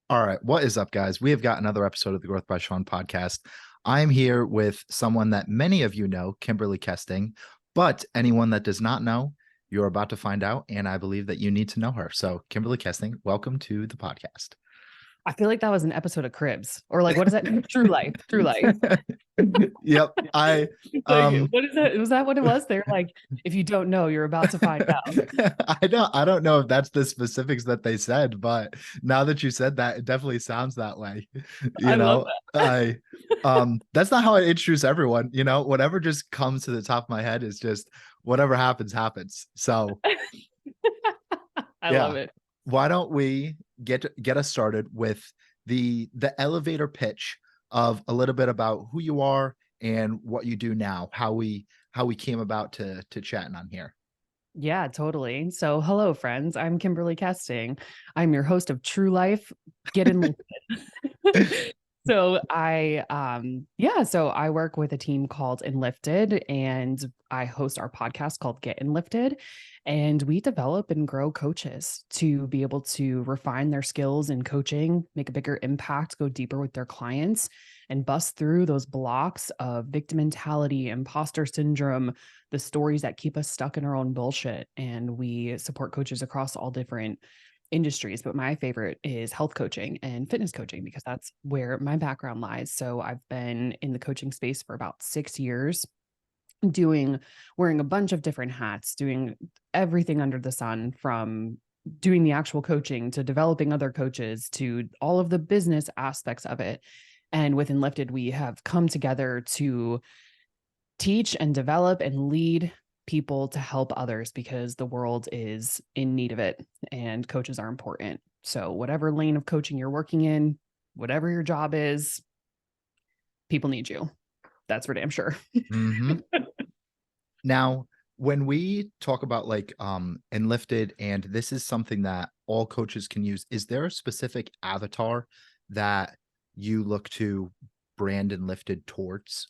All right. What is up, guys? We have got another episode of the Growth by Shawn podcast. I'm here with someone that many of you know, Kimberly Kesting, but anyone that does not know, you're about to find out. And I believe that you need to know her. So, Kimberly Kesting, welcome to the podcast. I feel like that was an episode of Cribs, or like, what is that? True Life. Yep. What is that? Was that what it was? They're like, if you don't know, you're about to find out. I don't know if that's the specifics that they said, but now that you said that, it definitely sounds that way. I love that. That's not how I introduce everyone. Whatever just comes to the top of my head is just whatever happens. So I love it. Why don't we get us started with the elevator pitch of a little bit about who you are and what you do now, how we came about to chatting on here. Yeah, totally. So, hello, friends. I'm Kimberly Kesting. I'm your host of True Life, Get Enlifted. So I work with a team called Enlifted, and I host our podcast called Get Enlifted, and we develop and grow coaches to be able to refine their skills in coaching, make a bigger impact, go deeper with their clients, and bust through those blocks of victim mentality, imposter syndrome, the stories that keep us stuck in our own bullshit. And we support coaches across all different industries, but my favorite is health coaching and fitness coaching because that's where my background lies. So I've been in the coaching space for about 6 years, wearing a bunch of different hats, doing everything under the sun, from doing the actual coaching to developing other coaches to all of the business aspects of it. And with Enlifted, we have come together to teach and develop and lead people to help others because the world is in need of it and coaches are important. So whatever lane of coaching you're working in, whatever your job is, people need you. That's for damn sure. Mm-hmm. Now, when we talk about Enlifted, and this is something that all coaches can use, is there a specific avatar that you look to brand Enlifted towards?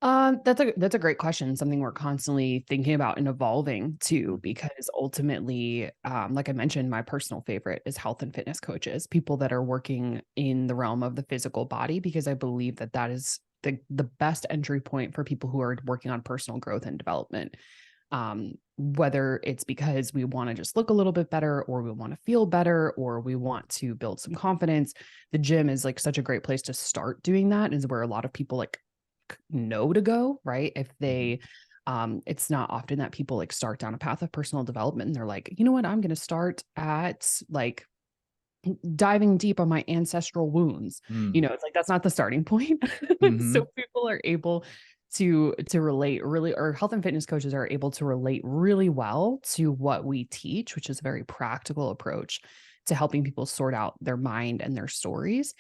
That's a great question. Something we're constantly thinking about and evolving to, because ultimately, like I mentioned, my personal favorite is health and fitness coaches, people that are working in the realm of the physical body, because I believe that is the best entry point for people who are working on personal growth and development. Whether it's because we want to just look a little bit better, or we want to feel better, or we want to build some confidence, the gym is like such a great place to start doing that, is where a lot of people know to go, right? If they it's not often that people start down a path of personal development and they're like, you know what, I'm going to start at diving deep on my ancestral wounds. It's like, that's not the starting point. So people are able to relate really, or health and fitness coaches are able to relate really well to what we teach, which is a very practical approach to helping people sort out their mind and their stories.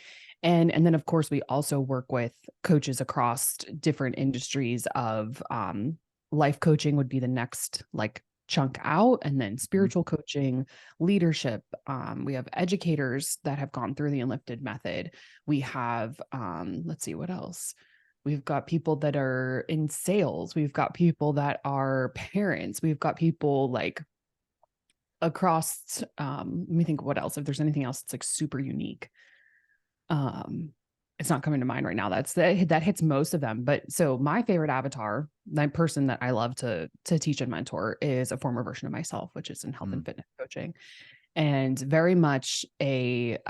And then, of course, we also work with coaches across different industries of life coaching would be the next chunk out, and then spiritual coaching, leadership. We have educators that have gone through the Enlifted method. We have, let's see, what else? We've got people that are in sales. We've got people that are parents. We've got people across, let me think what else, if there's anything else that's super unique. It's not coming to mind right now. That hits most of them. But so my favorite avatar, my person that I love to teach and mentor, is a former version of myself, which is in health and fitness coaching, and very much it's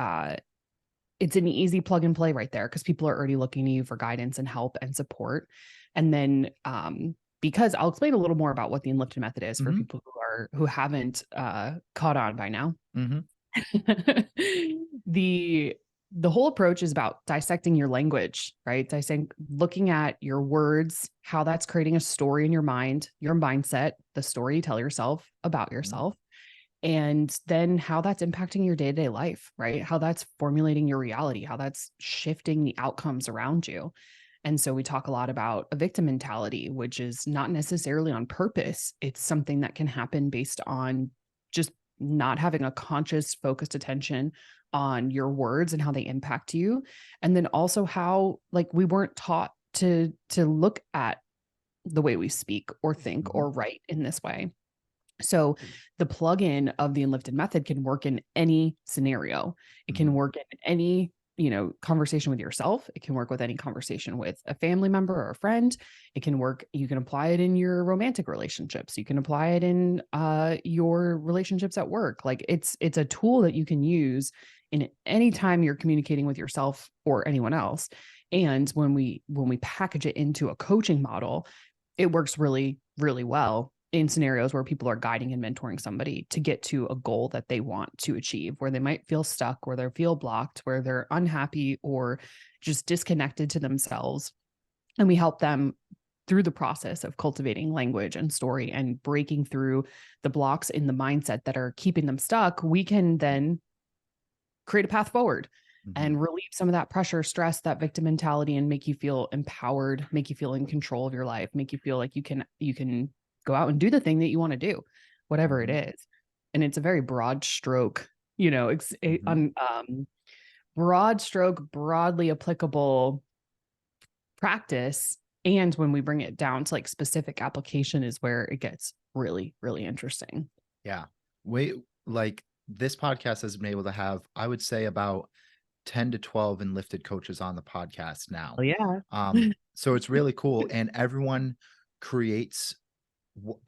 an easy plug and play right there, because people are already looking to you for guidance and help and support. And then, because I'll explain a little more about what the Enlifted method is for people who haven't caught on by now. The whole approach is about dissecting your language, right? Looking at your words, how that's creating a story in your mind, your mindset, the story you tell yourself about yourself, and then how that's impacting your day-to-day life, right? How that's formulating your reality, how that's shifting the outcomes around you. And so we talk a lot about a victim mentality, which is not necessarily on purpose. It's something that can happen based on just not having a conscious, focused attention on your words and how they impact you. And then also how we weren't taught to look at the way we speak or think or write in this way. So the plugin of the Enlifted method can work in any scenario. It can work in any, conversation with yourself. It can work with any conversation with a family member or a friend. It can work. You can apply it in your romantic relationships. You can apply it in your relationships at work. Like it's a tool that you can use in any time you're communicating with yourself or anyone else. And when we package it into a coaching model, it works really, really well in scenarios where people are guiding and mentoring somebody to get to a goal that they want to achieve, where they might feel stuck, where they feel blocked, where they're unhappy or just disconnected to themselves. And we help them through the process of cultivating language and story and breaking through the blocks in the mindset that are keeping them stuck. We can then create a path forward and relieve some of that pressure, stress, that victim mentality, and make you feel empowered, make you feel in control of your life, make you feel like you can go out and do the thing that you want to do, whatever it is. And it's a very broad stroke, broad stroke, broadly applicable practice. And when we bring it down to like specific application is where it gets really, really interesting. Yeah. Like this podcast has been able to have, I would say, about 10 to 12 Enlifted coaches on the podcast now. Oh, yeah. So it's really cool. And everyone creates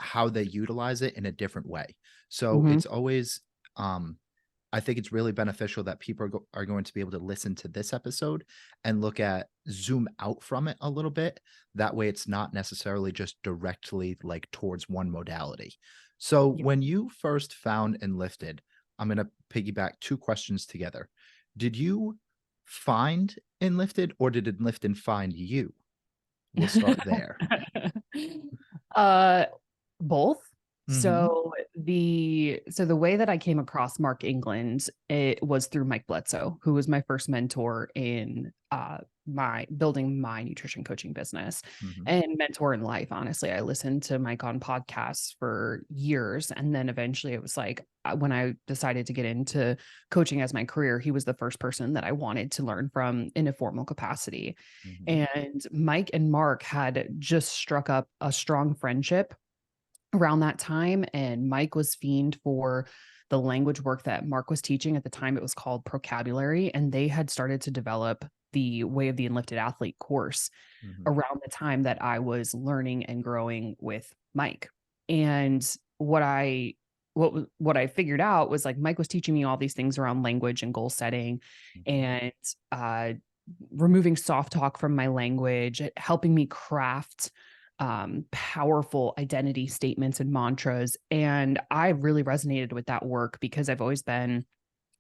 how they utilize it in a different way. So it's always, I think it's really beneficial that people are going to be able to listen to this episode and zoom out from it a little bit. That way it's not necessarily just directly like towards one modality. So when you first found Enlifted, I'm going to piggyback two questions together. Did you find Enlifted or did Enlifted find you? We'll start there. Both. So the way that I came across Mark England, it was through Mike Bledsoe, who was my first mentor in my building my nutrition coaching business and mentor in life. Honestly, I listened to Mike on podcasts for years. And then eventually it was like, when I decided to get into coaching as my career, he was the first person that I wanted to learn from in a formal capacity. And Mike and Mark had just struck up a strong friendship around that time. And Mike was fiend for the language work that Mark was teaching. At the time, it was called Vocabulary. And they had started to develop the Way of the Enlifted Athlete course around the time that I was learning and growing with Mike. And what I figured out was like Mike was teaching me all these things around language and goal setting and removing soft talk from my language, helping me craft powerful identity statements and mantras. And I really resonated with that work because I've always been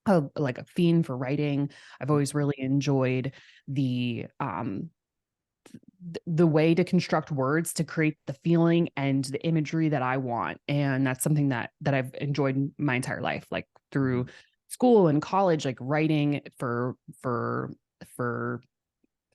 a fiend for writing. I've always really enjoyed the way to construct words to create the feeling and the imagery that I want. And that's something that I've enjoyed my entire life, like through school and college, like writing for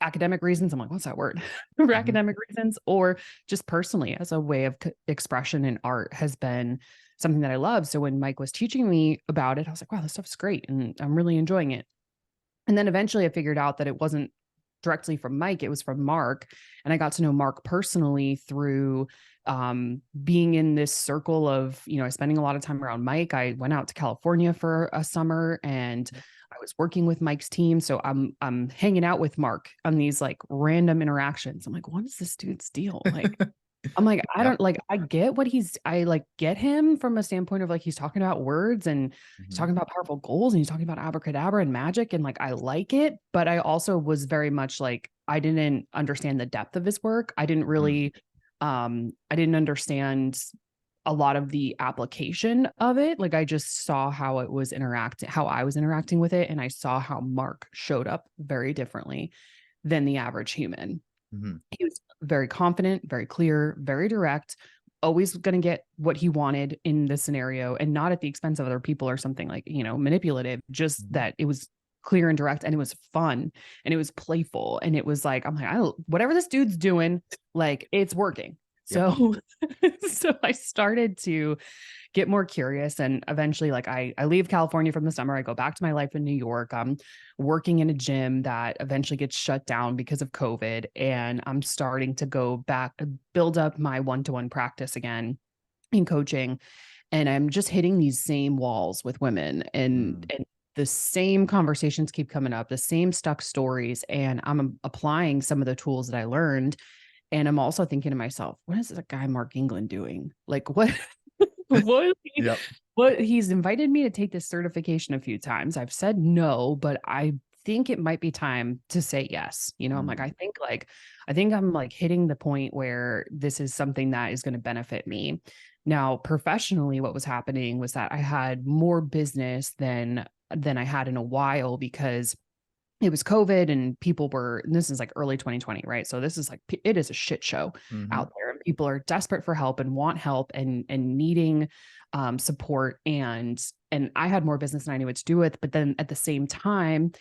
academic reasons. I'm like, what's that word? For academic reasons, or just personally as a way of expression and art has been something that I love. So when Mike was teaching me about it, I was like, wow, this stuff's great. And I'm really enjoying it. And then eventually I figured out that it wasn't directly from Mike, it was from Mark. And I got to know Mark personally through being in this circle of, spending a lot of time around Mike. I went out to California for a summer and I was working with Mike's team. So I'm hanging out with Mark on these like random interactions. I'm like, what is this dude's deal? Like, I'm like, I get I get him from a standpoint of like, he's talking about words and he's talking about powerful goals and he's talking about abracadabra and magic. And like, I like it, but I also was very much like, I didn't understand the depth of his work. I didn't really, I didn't understand a lot of the application of it. Like I just saw how I was interacting with it. And I saw how Mark showed up very differently than the average human. He was very confident, very clear, very direct, always going to get what he wanted in the scenario and not at the expense of other people or something like, manipulative, just that it was clear and direct and it was fun and it was playful. And it was like, I'm like, whatever this dude's doing, like it's working. So, so I started to get more curious and eventually like I leave California from the summer. I go back to my life in New York. I'm working in a gym that eventually gets shut down because of COVID. And I'm starting to go back, build up my one-to-one practice again in coaching. And I'm just hitting these same walls with women, and the same conversations keep coming up, the same stuck stories. And I'm applying some of the tools that I learned. And I'm also thinking to myself, what is that guy Mark England doing? Like what, Yep. what he's invited me to take this certification a few times. I've said no, but I think it might be time to say yes. You know, I'm like, I think I'm like hitting the point where this is something that is going to benefit me. Now, professionally, what was happening was that I had more business than I had in a while, because it was COVID and people were, and this is like early 2020, right? So this is like, it is a shit show out there, and people are desperate for help and want help and needing support. And I had more business than I knew what to do with. But then at the same time,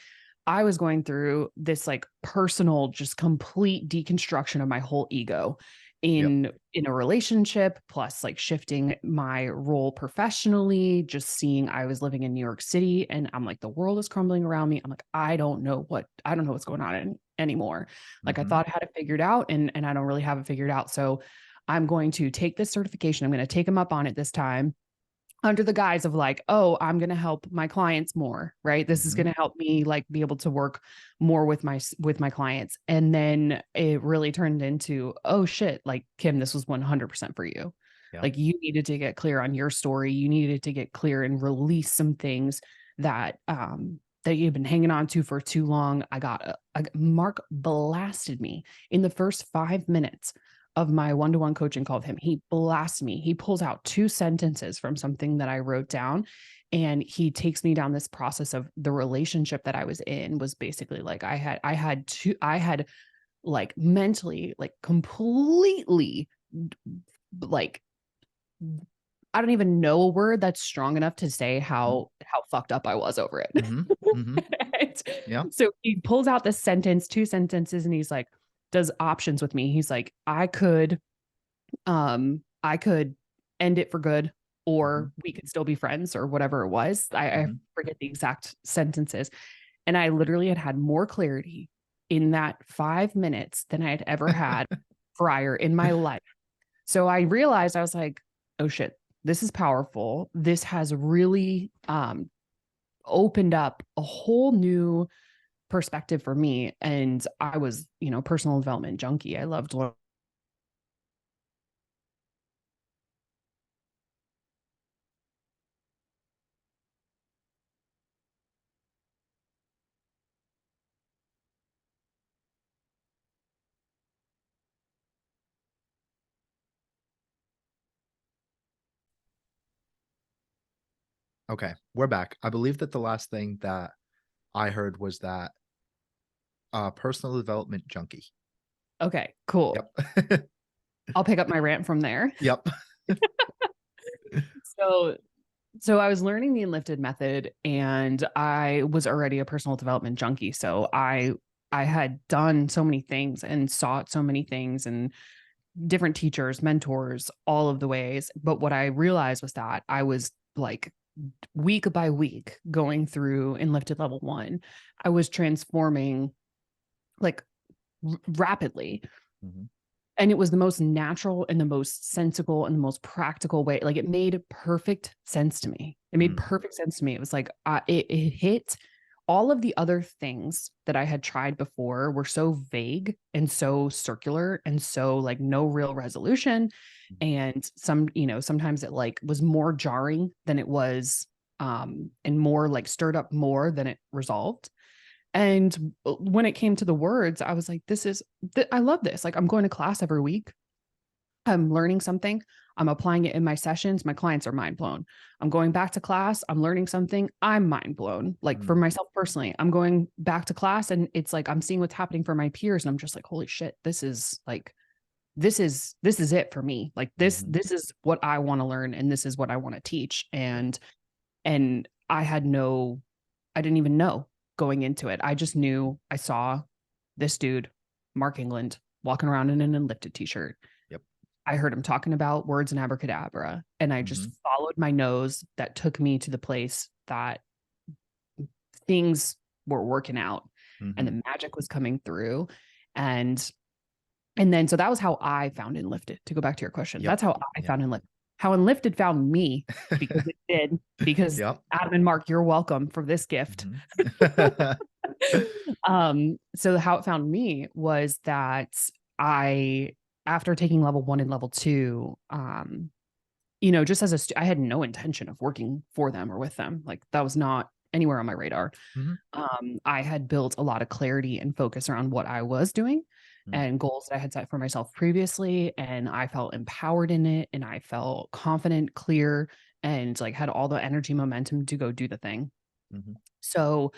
I was going through this like personal, just complete deconstruction of my whole ego in a relationship, plus like shifting my role professionally, just seeing I was living in New York City and I'm like, the world is crumbling around me. I'm like, I don't know what's going on anymore. Like I thought I had it figured out, and I don't really have it figured out. So I'm going to take this certification. I'm going to take them up on it this time, under the guise of like, oh, I'm going to help my clients more, right? This is going to help me like be able to work more with my clients. And then it really turned into, oh shit, like Kim, this was 100% for you. Yeah. Like you needed to get clear on your story. You needed to get clear and release some things that, that you've been hanging on to for too long. Mark blasted me in the first 5 minutes of my one-to-one coaching call with him. He blasts me. He pulls out 2 sentences from something that I wrote down, and he takes me down this process of the relationship that I was in was basically like, I had like mentally, like completely, like, I don't even know a word that's strong enough to say how fucked up I was over it. Yeah. So he pulls out this sentence, 2 sentences, and he's like, does options with me. He's like, I could end it for good, or we could still be friends, or whatever it was. I forget the exact sentences. And I literally had more clarity in that 5 minutes than I had ever had prior in my life. So I realized, I was like, oh shit, this is powerful. This has really opened up a whole new perspective for me. And I was, personal development junkie. I loved learning. Okay, we're back. I believe that the last thing that I heard was that personal development junkie. Okay, cool. Yep. I'll pick up my rant from there. Yep. So I was learning the Enlifted method, and I was already a personal development junkie. So I had done so many things and sought so many things and different teachers, mentors, all of the ways. But what I realized was that I was like, week by week going through Enlifted level 1, I was transforming like rapidly. And it was the most natural and the most sensible and the most practical way. Like it made perfect sense to me. It made perfect sense to me. It was like, it hit all of the other things that I had tried before were so vague and so circular and so like no real resolution. And sometimes it like was more jarring than it was, and more like stirred up more than it resolved. And when it came to the words, I was like, I love this. Like I'm going to class every week. I'm learning something. I'm applying it in my sessions. My clients are mind blown. I'm going back to class. I'm learning something. I'm mind blown. Like for myself personally, I'm going back to class, and it's like, I'm seeing what's happening for my peers. And I'm just like, holy shit, this is it for me. Like this is what I want to learn. And this is what I want to teach. And I didn't even know going into it. I just knew I saw this dude, Mark England, walking around in an Enlifted t-shirt. Yep. I heard him talking about words and abracadabra, and I just followed my nose that took me to the place that things were working out and the magic was coming through. And then, so that was how I found Enlifted, to go back to your question. That's how I found Enlifted. how Enlifted found me, because it did, because Yep. Adam and Mark, you're welcome for this gift. Mm-hmm. So how it found me was that after taking level 1 and level 2, just as I had no intention of working for them or with them. Like, that was not anywhere on my radar. Mm-hmm. I had built a lot of clarity and focus around what I was doing and goals that I had set for myself previously. And I felt empowered in it, and I felt confident, clear, and like had all the energy, momentum to go do the thing. Mm-hmm. So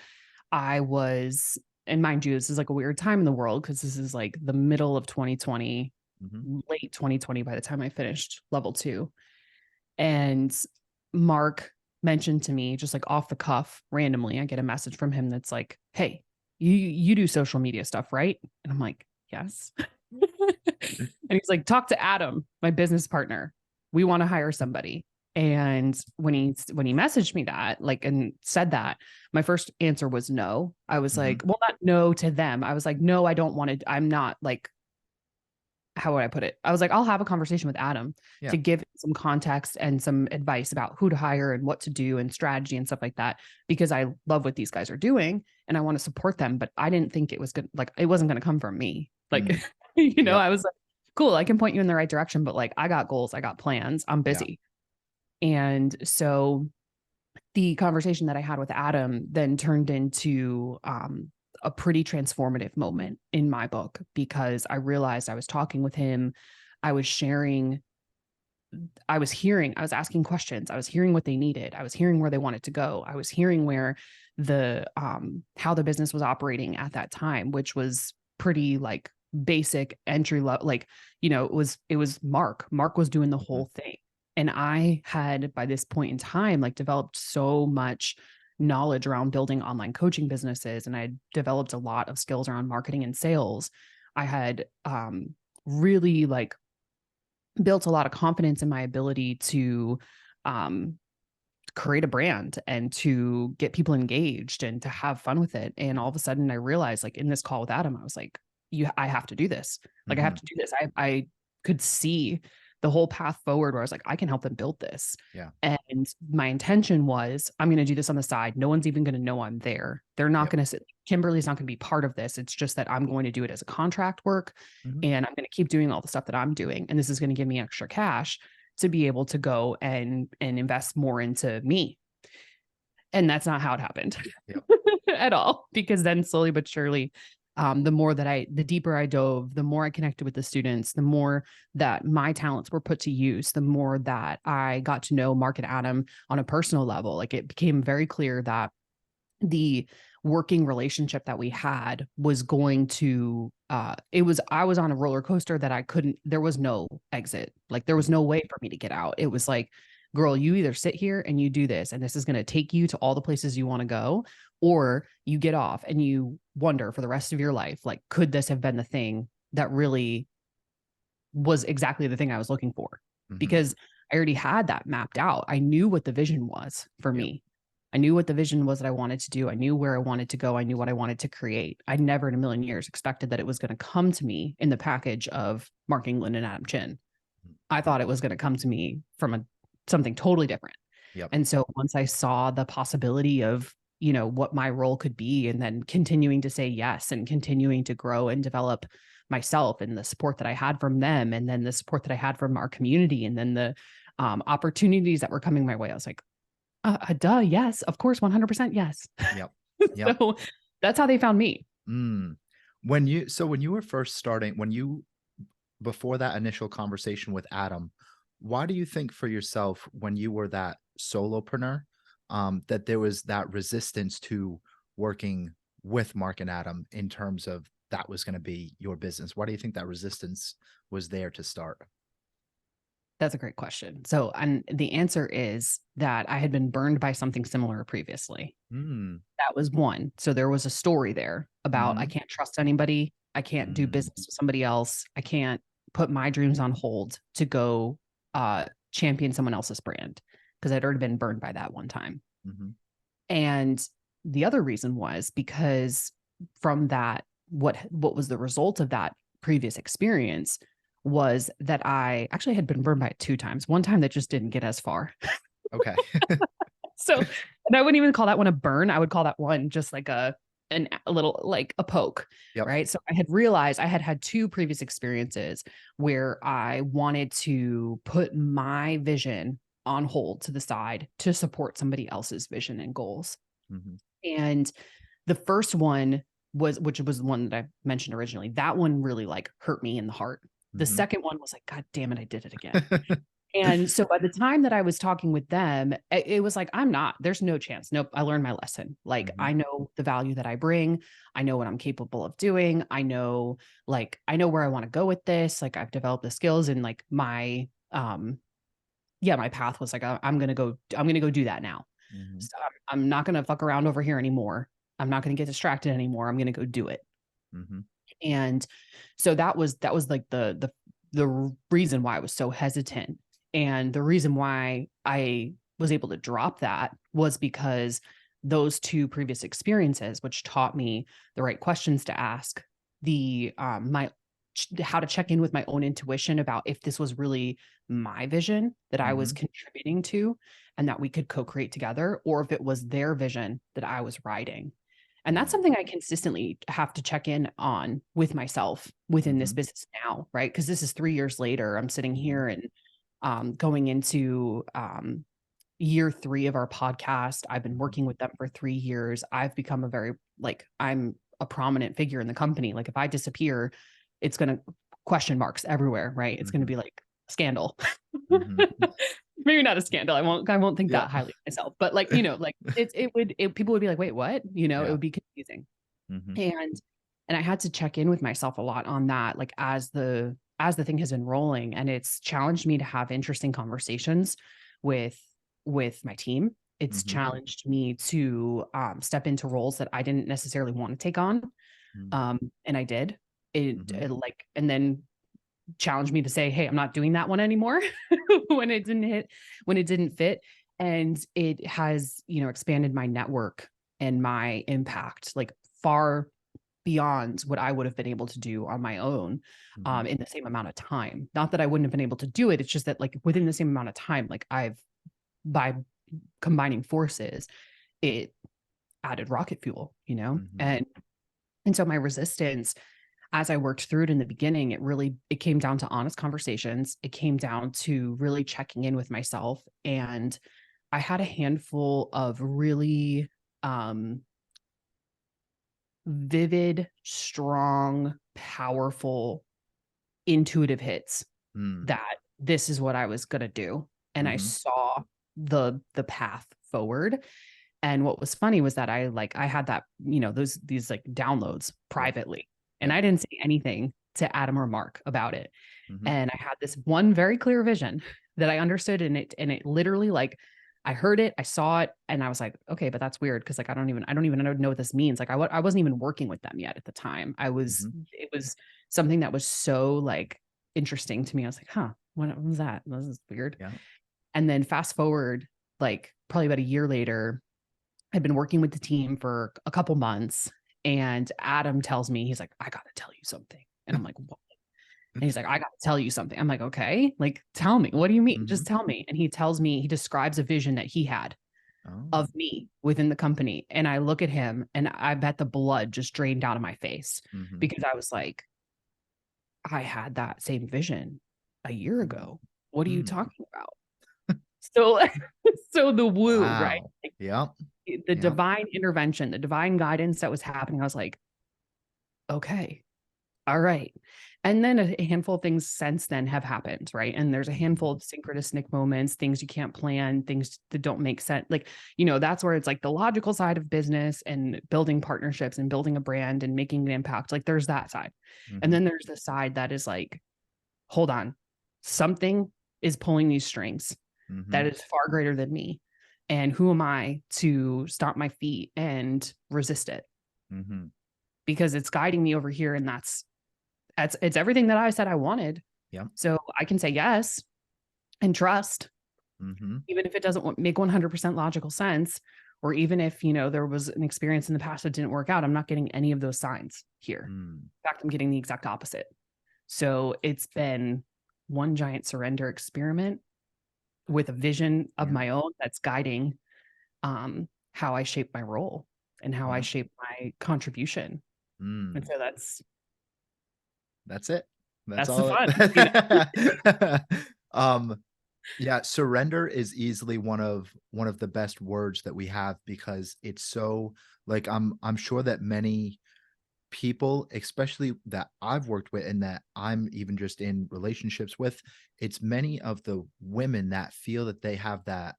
I was, and mind you, this is like a weird time in the world, because this is like the middle of 2020, Mm-hmm. late 2020 by the time I finished level 2. And Mark mentioned to me, just like off the cuff, randomly, I get a message from him that's like, "Hey, you do social media stuff, right?" And I'm like, "Yes." And he's like, "Talk to Adam, my business partner. We want to hire somebody." And when he messaged me that, like, and said that, my first answer was no. I was like, well, not no to them. I was like, no, I don't want to. I'm not like, how would I put it? I was like, I'll have a conversation with Adam to give some context and some advice about who to hire and what to do and strategy and stuff like that, because I love what these guys are doing and I want to support them. But I didn't think it was good. Like, it wasn't going to come from me. Like, I was like, cool, I can point you in the right direction, but like, I got goals, I got plans, I'm busy. And so the conversation that I had with Adam then turned into a pretty transformative moment in my book, because I realized I was talking with him, I was sharing, I was asking questions, I was hearing what they needed, I was hearing where they wanted to go, I was hearing where how the business was operating at that time, which was pretty like basic entry level. Like, it was Mark was doing the whole thing. And I had, by this point in time, like, developed so much knowledge around building online coaching businesses. And I developed a lot of skills around marketing and sales. I had really like built a lot of confidence in my ability to create a brand and to get people engaged and to have fun with it. And all of a sudden I realized, like, in this call with Adam, I was like, I have to do this. Like, I have to do this. I could see the whole path forward where I was like, I can help them build this. Yeah. And my intention was, I'm going to do this on the side. No one's even going to know I'm there. They're not going to sit. Kimberly's not going to be part of this. It's just that I'm going to do it as a contract work, and I'm going to keep doing all the stuff that I'm doing. And this is going to give me extra cash to be able to go and invest more into me. And that's not how it happened at all, because then slowly but surely, the deeper I dove, the more I connected with the students, the more that my talents were put to use, the more that I got to know Mark and Adam on a personal level. Like, it became very clear that the working relationship that we had was going to, I was on a roller coaster that there was no exit. Like, there was no way for me to get out. It was like, girl, you either sit here and you do this, and this is going to take you to all the places you want to go, or you get off and you wonder for the rest of your life, like, could this have been the thing that really was exactly the thing I was looking for? Because I already had that mapped out. I knew what the vision was for me. I knew what the vision was that I wanted to do. I knew where I wanted to go. I knew what I wanted to create. I never in a million years expected that it was going to come to me in the package of Mark England and Adam Chin. I thought it was going to come to me from something totally different. And so once I saw the possibility of, what my role could be, and then continuing to say yes and continuing to grow and develop myself, and the support that I had from them, and then the support that I had from our community, and then the opportunities that were coming my way, I was like, duh, yes, of course, 100% yes. So that's how they found me. When you were first starting, before that initial conversation with Adam, why do you think for yourself, when you were that solopreneur, that there was that resistance to working with Mark and Adam in terms of that was going to be your business? Why do you think that resistance was there to start? That's a great question. So, and the answer is that I had been burned by something similar previously. That was one. So there was a story there about, I can't trust anybody. I can't do business with somebody else. I can't put my dreams on hold to go champion someone else's brand, because I'd already been burned by that one time. And the other reason was because from that, what was the result of that previous experience was that I actually had been burned by it 2 times. One time that just didn't get as far. Okay. So, and I wouldn't even call that one a burn. I would call that one just like a little, like a poke. Yep. Right. So I had realized I had had 2 previous experiences where I wanted to put my vision on hold to the side to support somebody else's vision and goals. And the first one which was the one that I mentioned originally, that one really like hurt me in the heart. The second one was like, God damn it, I did it again. And so by the time that I was talking with them, it was like, there's no chance. Nope. I learned my lesson. Like, I know the value that I bring. I know what I'm capable of doing. I know where I want to go with this. Like, I've developed the skills, and like my path was like, I'm going to go do that now. So I'm not going to fuck around over here anymore. I'm not going to get distracted anymore. I'm going to go do it. And so that was like the reason why I was so hesitant. And the reason why I was able to drop that was because those 2 previous experiences, which taught me the right questions to ask, how to check in with my own intuition about if this was really my vision that I was contributing to and that we could co-create together, or if it was their vision that I was riding. And that's something I consistently have to check in on with myself within this business now, right? Because this is 3 years later. I'm sitting here and going into year 3 of our podcast. I've been working with them for 3 years. I've become I'm a prominent figure in the company. Like, if I disappear, it's going to question marks everywhere, right? It's going to be like scandal. Maybe not a scandal. I won't think that highly of myself, but like, like people would be like, wait, what? It would be confusing. And I had to check in with myself a lot on that. Like, as the thing has been rolling, and it's challenged me to have interesting conversations with my team. It's challenged me to step into roles that I didn't necessarily want to take on. And I did and then challenged me to say, hey, I'm not doing that one anymore when it didn't fit. And it has, expanded my network and my impact, like far beyond what I would have been able to do on my own, in the same amount of time. Not that I wouldn't have been able to do it. It's just that, like, within the same amount of time, like, by combining forces, it added rocket fuel, and so my resistance, as I worked through it in the beginning, it came down to honest conversations. It came down to really checking in with myself. And I had a handful of really vivid, strong, powerful, intuitive hits that this is what I was going to do. And I saw the path forward. And what was funny was that I had that, these like downloads privately. And I didn't say anything to Adam or Mark about it. And I had this one very clear vision that I understood, and it literally, like, I heard it, I saw it, and I was like, okay, but that's weird. Cause like, I don't even know what this means. Like, I wasn't even working with them yet at the time. It was something that was so like interesting to me. I was like, huh, what was that? This is weird. Yeah. And then fast forward, like probably about a year later, I'd been working with the team for a couple months. And Adam tells me, he's like, I got to tell you something. And I'm like, what? And he's like, I got to tell you something. I'm like, okay, like, tell me, what do you mean? Just tell me. And he tells me, he describes a vision that he had of me within the company. And I look at him, and I bet the blood just drained out of my face, because I was like, I had that same vision a year ago. What are you talking about? So the woo, right? Like, the divine intervention, the divine guidance that was happening. I was like, okay, all right. And then a handful of things since then have happened, right? And there's a handful of synchronistic moments, things you can't plan, things that don't make sense. Like, that's where it's like the logical side of business and building partnerships and building a brand and making an impact. Like, there's that side. And then there's the side that is like, hold on, something is pulling these strings that is far greater than me. And who am I to stomp my feet and resist it? Because it's guiding me over here. And it's everything that I said I wanted. Yeah. So I can say yes and trust, even if it doesn't make 100% logical sense, or even if, there was an experience in the past that didn't work out. I'm not getting any of those signs here. In fact, I'm getting the exact opposite. So it's been one giant surrender experiment with a vision of my own that's guiding how I shape my role and how I shape my contribution. And so that's it. That's the all. Yeah, surrender is easily one of the best words that we have, because it's so, like, I'm sure that many people, especially that I've worked with and that I'm even just in relationships with, it's many of the women that feel that they have that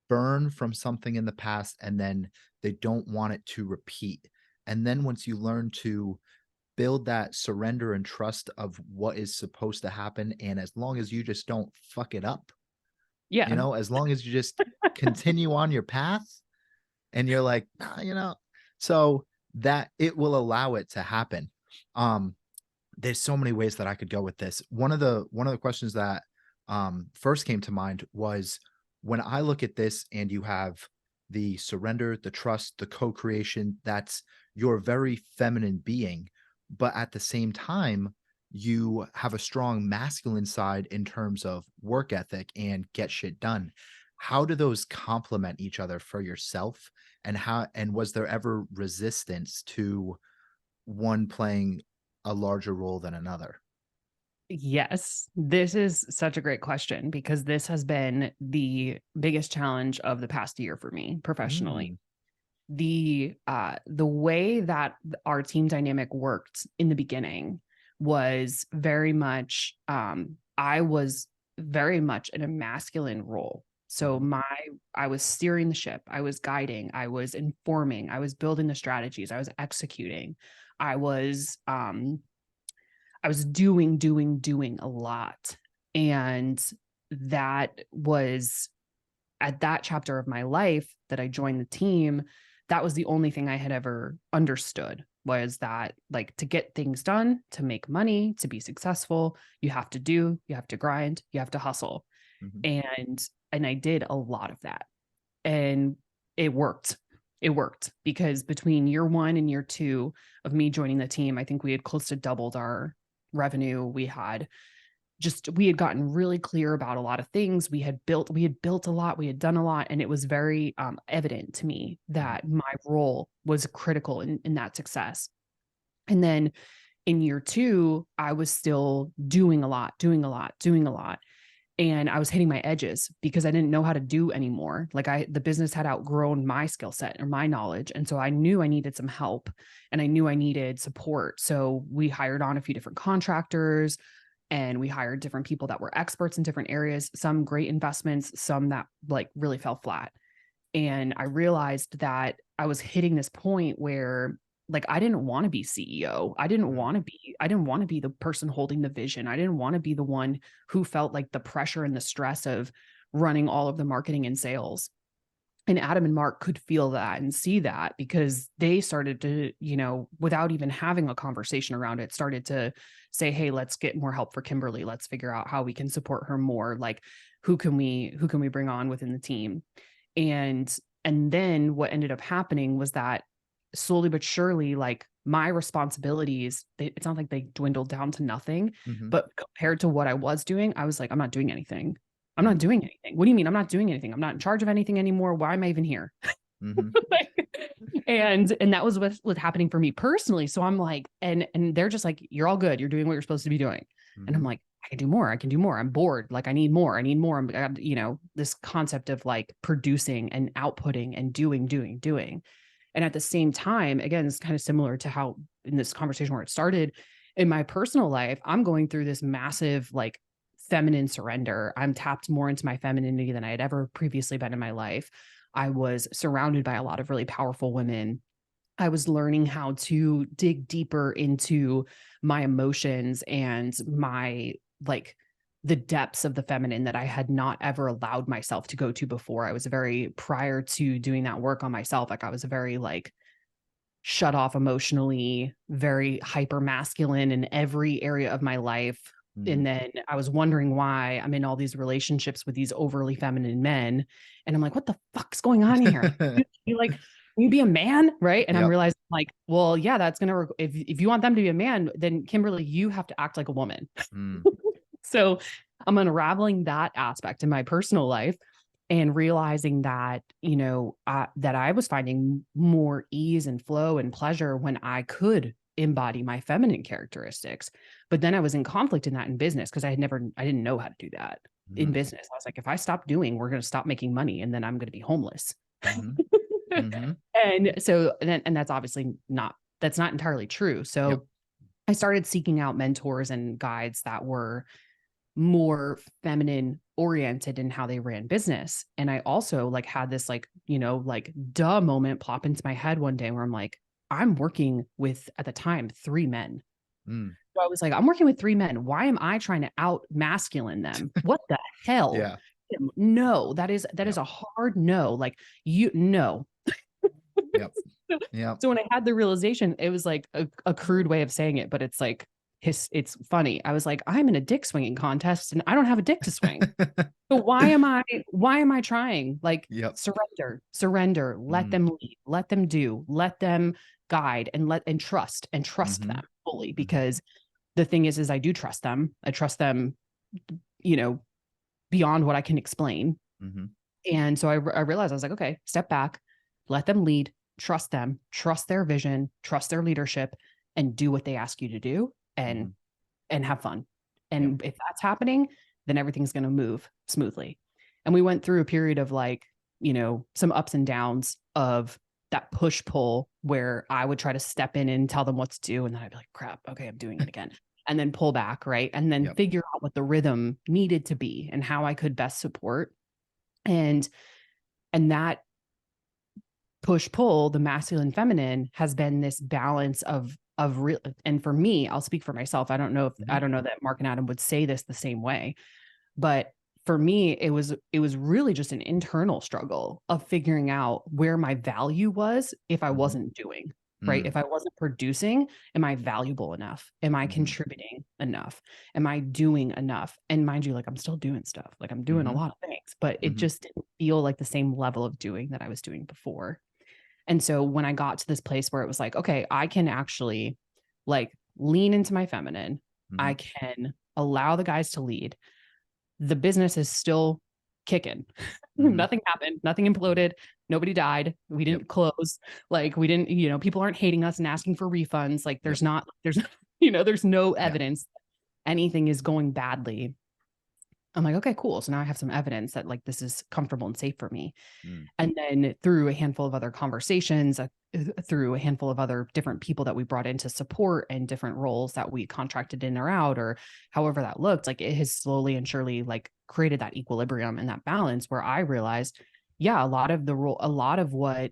burn from something in the past, and then they don't want it to repeat. And then once you learn to build that surrender and trust of what is supposed to happen, and as long as you just don't fuck it up, yeah. as long as you just continue on your path, and you're like, nah, so that it will allow it to happen. There's so many ways that I could go with this. One of the questions that first came to mind was, when I look at this and you have the surrender, the trust, the co-creation, that's your very feminine being, but at the same time, you have a strong masculine side in terms of work ethic and get shit done. How do those complement each other for yourself? And was there ever resistance to one playing a larger role than another? Yes, this is such a great question, because this has been the biggest challenge of the past year for me professionally. The way that our team dynamic worked in the beginning was very much I was very much in a masculine role. So I was steering the ship, I was guiding, I was informing, I was building the strategies, I was executing, I was doing a lot. And that was, at that chapter of my life that I joined the team, that was the only thing I had ever understood, was that, like, to get things done, to make money, to be successful, you have to grind, you have to hustle. And I did a lot of that. And it worked. It worked, because between year 1 and year 2 of me joining the team, I think we had close to doubled our revenue. We had gotten really clear about a lot of things. We had built a lot, we had done a lot. And it was very evident to me that my role was critical in that success. And then in year 2, I was still doing a lot. And I was hitting my edges because I didn't know how to do anymore. Like, the business had outgrown my skill set or my knowledge. And so I knew I needed some help, and I knew I needed support. So we hired on a few different contractors, and we hired different people that were experts in different areas, some great investments, some that, like, really fell flat. And I realized that I was hitting this point where, like, I didn't want to be CEO. I didn't want to be the person holding the vision. I didn't want to be the one who felt like the pressure and the stress of running all of the marketing and sales. And Adam and Mark could feel that and see that, because they started to, without even having a conversation around it, started to say, hey, let's get more help for Kimberly. Let's figure out how we can support her more. Like, who can we bring on within the team? And then what ended up happening was that, slowly but surely, like, my responsibilities, it's not like they dwindled down to nothing, but compared to what I was doing, I was like, I'm not doing anything. What do you mean I'm not doing anything? I'm not in charge of anything anymore. Why am I even here? And that was what's happening for me personally. So I'm like, and they're just like, you're all good. You're doing what you're supposed to be doing. And I'm like, I can do more. I'm bored. Like, I need more. This concept of, like, producing and outputting and doing. And at the same time, again, it's kind of similar to how in this conversation where it started, in my personal life, I'm going through this massive, like, feminine surrender. I'm tapped more into my femininity than I had ever previously been in my life. I was surrounded by a lot of really powerful women. I was learning how to dig deeper into my emotions and my, like, the depths of the feminine that I had not ever allowed myself to go to before. I was prior to doing that work on myself, like, I was very, like, shut off emotionally, very hyper masculine in every area of my life. And then I was wondering why I'm in all these relationships with these overly feminine men. And I'm like, what the fuck's going on here? Like, you be a man? Right. And I'm Yep. realizing like, well, yeah, that's going to, if you want them to be a man, then Kimberly, you have to act like a woman. Mm. So I'm unraveling that aspect in my personal life and realizing that, you know, that I was finding more ease and flow and pleasure when I could embody my feminine characteristics. But then I was in conflict in that in business because I didn't know how to do that in business. I was like, if I stop doing, we're going to stop making money and then I'm going to be homeless. And so, and that's obviously that's not entirely true. So Yep. I started seeking out mentors and guides that were more feminine oriented in how they ran business. And I also like had this like, you know, like duh moment plop into my head one day where I'm like, I'm working with at the time 3 men. So I was like, I'm working with 3 men. Why am I trying to out masculine them? What the hell? Yeah. No, that is a hard no. Like no. Yep. Yep. So when I had the realization, it was like a crude way of saying it, but it's like it's funny. I was like, I'm in a dick swinging contest and I don't have a dick to swing. So why am I trying? Like Yep. surrender, let them lead, let them do, let them guide and trust them fully, because the thing is I do trust them. I trust them, you know, beyond what I can explain. And so I realized, I was like, okay, step back, let them lead, trust them, trust their vision, trust their leadership, and do what they ask you to do and have fun. And if that's happening, then everything's going to move smoothly. And we went through a period of like, you know, some ups and downs of that push pull where I would try to step in and tell them what to do. And then I'd be like, crap, okay, I'm doing it again. And then pull back. Right. And then figure out what the rhythm needed to be and how I could best support. And that push pull, the masculine feminine, has been this balance of real. And for me, I'll speak for myself. I don't know that Mark and Adam would say this the same way, but for me, it was really just an internal struggle of figuring out where my value was if I wasn't doing. Right. If I wasn't producing, am I valuable enough? Am I contributing enough? Am I doing enough? And mind you, like I'm still doing stuff, like I'm doing a lot of things, but it just didn't feel like the same level of doing that I was doing before. And so when I got to this place where it was like, okay, I can actually like lean into my feminine, I can allow the guys to lead. The business is still kicking. Nothing happened. Nothing imploded. Nobody died. We didn't close. Like we didn't, you know, people aren't hating us and asking for refunds. Like there's you know, there's no evidence anything is going badly. I'm like, okay, cool. So now I have some evidence that like this is comfortable and safe for me. And then through a handful of other conversations, through a handful of other different people that we brought in to support and different roles that we contracted in or out, or however that looked, like it has slowly and surely like created that equilibrium and that balance where I realized, yeah, a lot of what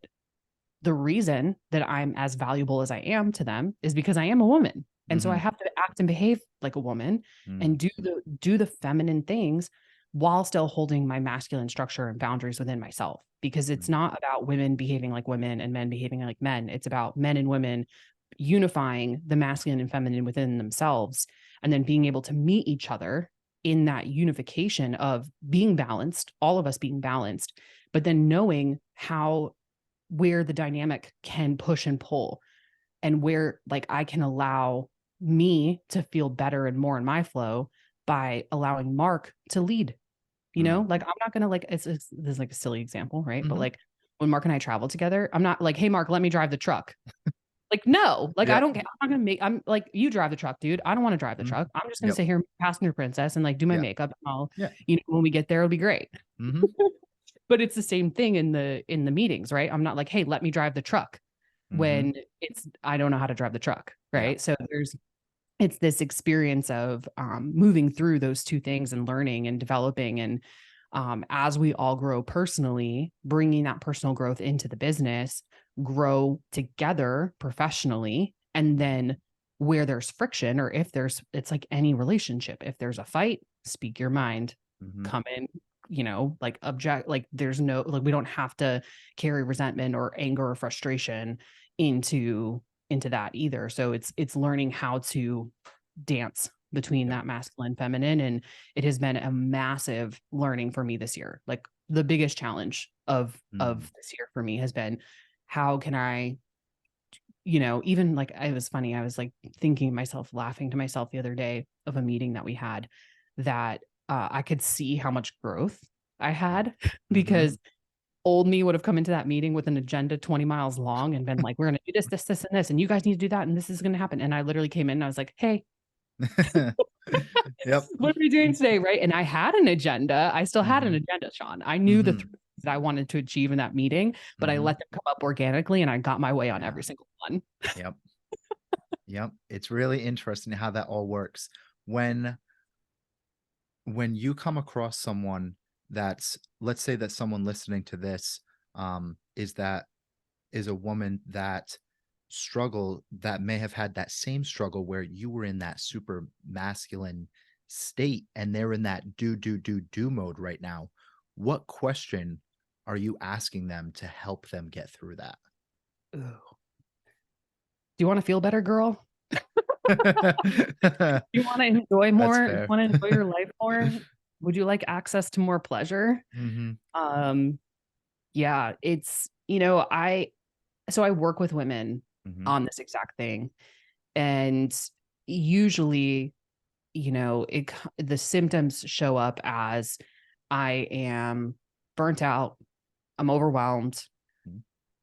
the reason that I'm as valuable as I am to them is because I am a woman. And so I have to act and behave like a woman and do the feminine things while still holding my masculine structure and boundaries within myself, because it's not about women behaving like women and men behaving like men. It's about men and women unifying the masculine and feminine within themselves and then being able to meet each other in that unification of being balanced, all of us being balanced, but then knowing where the dynamic can push and pull and where like I can allow me to feel better and more in my flow by allowing Mark to lead, you know, like I'm not going to like, this is like a silly example, right? But like when Mark and I travel together, I'm not like, hey, Mark, let me drive the truck. Like, no, like, I don't care. I'm not going to I'm like, you drive the truck, dude. I don't want to drive the truck. I'm just going to sit here, passenger princess, and like do my makeup. And I'll, you know, when we get there, it'll be great. But it's the same thing in the meetings, right? I'm not like, hey, let me drive the truck when I don't know how to drive the truck. Right. So it's this experience of moving through those two things and learning and developing. And as we all grow personally, bringing that personal growth into the business, grow together professionally. And then where there's friction, or if it's like any relationship, if there's a fight, speak your mind, come in, you know, like object, like there's no, like, we don't have to carry resentment or anger or frustration into that either. So it's learning how to dance between that masculine, feminine. And it has been a massive learning for me this year. Like the biggest challenge of this year for me has been how can I, even like, it was funny. I was like thinking to myself, laughing to myself the other day of a meeting that we had, that I could see how much growth I had because old me would have come into that meeting with an agenda 20 miles long and been like, we're going to do this, this, this, and this, and you guys need to do that. And this is going to happen. And I literally came in and I was like, hey, Yep. what are we doing today? Right. And I had an agenda. I still had an agenda, Shawn. I knew the things that I wanted to achieve in that meeting, but I let them come up organically and I got my way on every single one. Yep. Yep. It's really interesting how that all works. When you come across someone that's, let's say that someone listening to this is a woman that may have had that same struggle where you were in that super masculine state and they're in that do mode right now, what question are you asking them to help them get through that? Ooh. Do you want to feel better, girl? You want to enjoy more? You want to enjoy your life more? Would you like access to more pleasure? Yeah, it's, so I work with women on this exact thing. And usually, the symptoms show up as I am burnt out. I'm overwhelmed.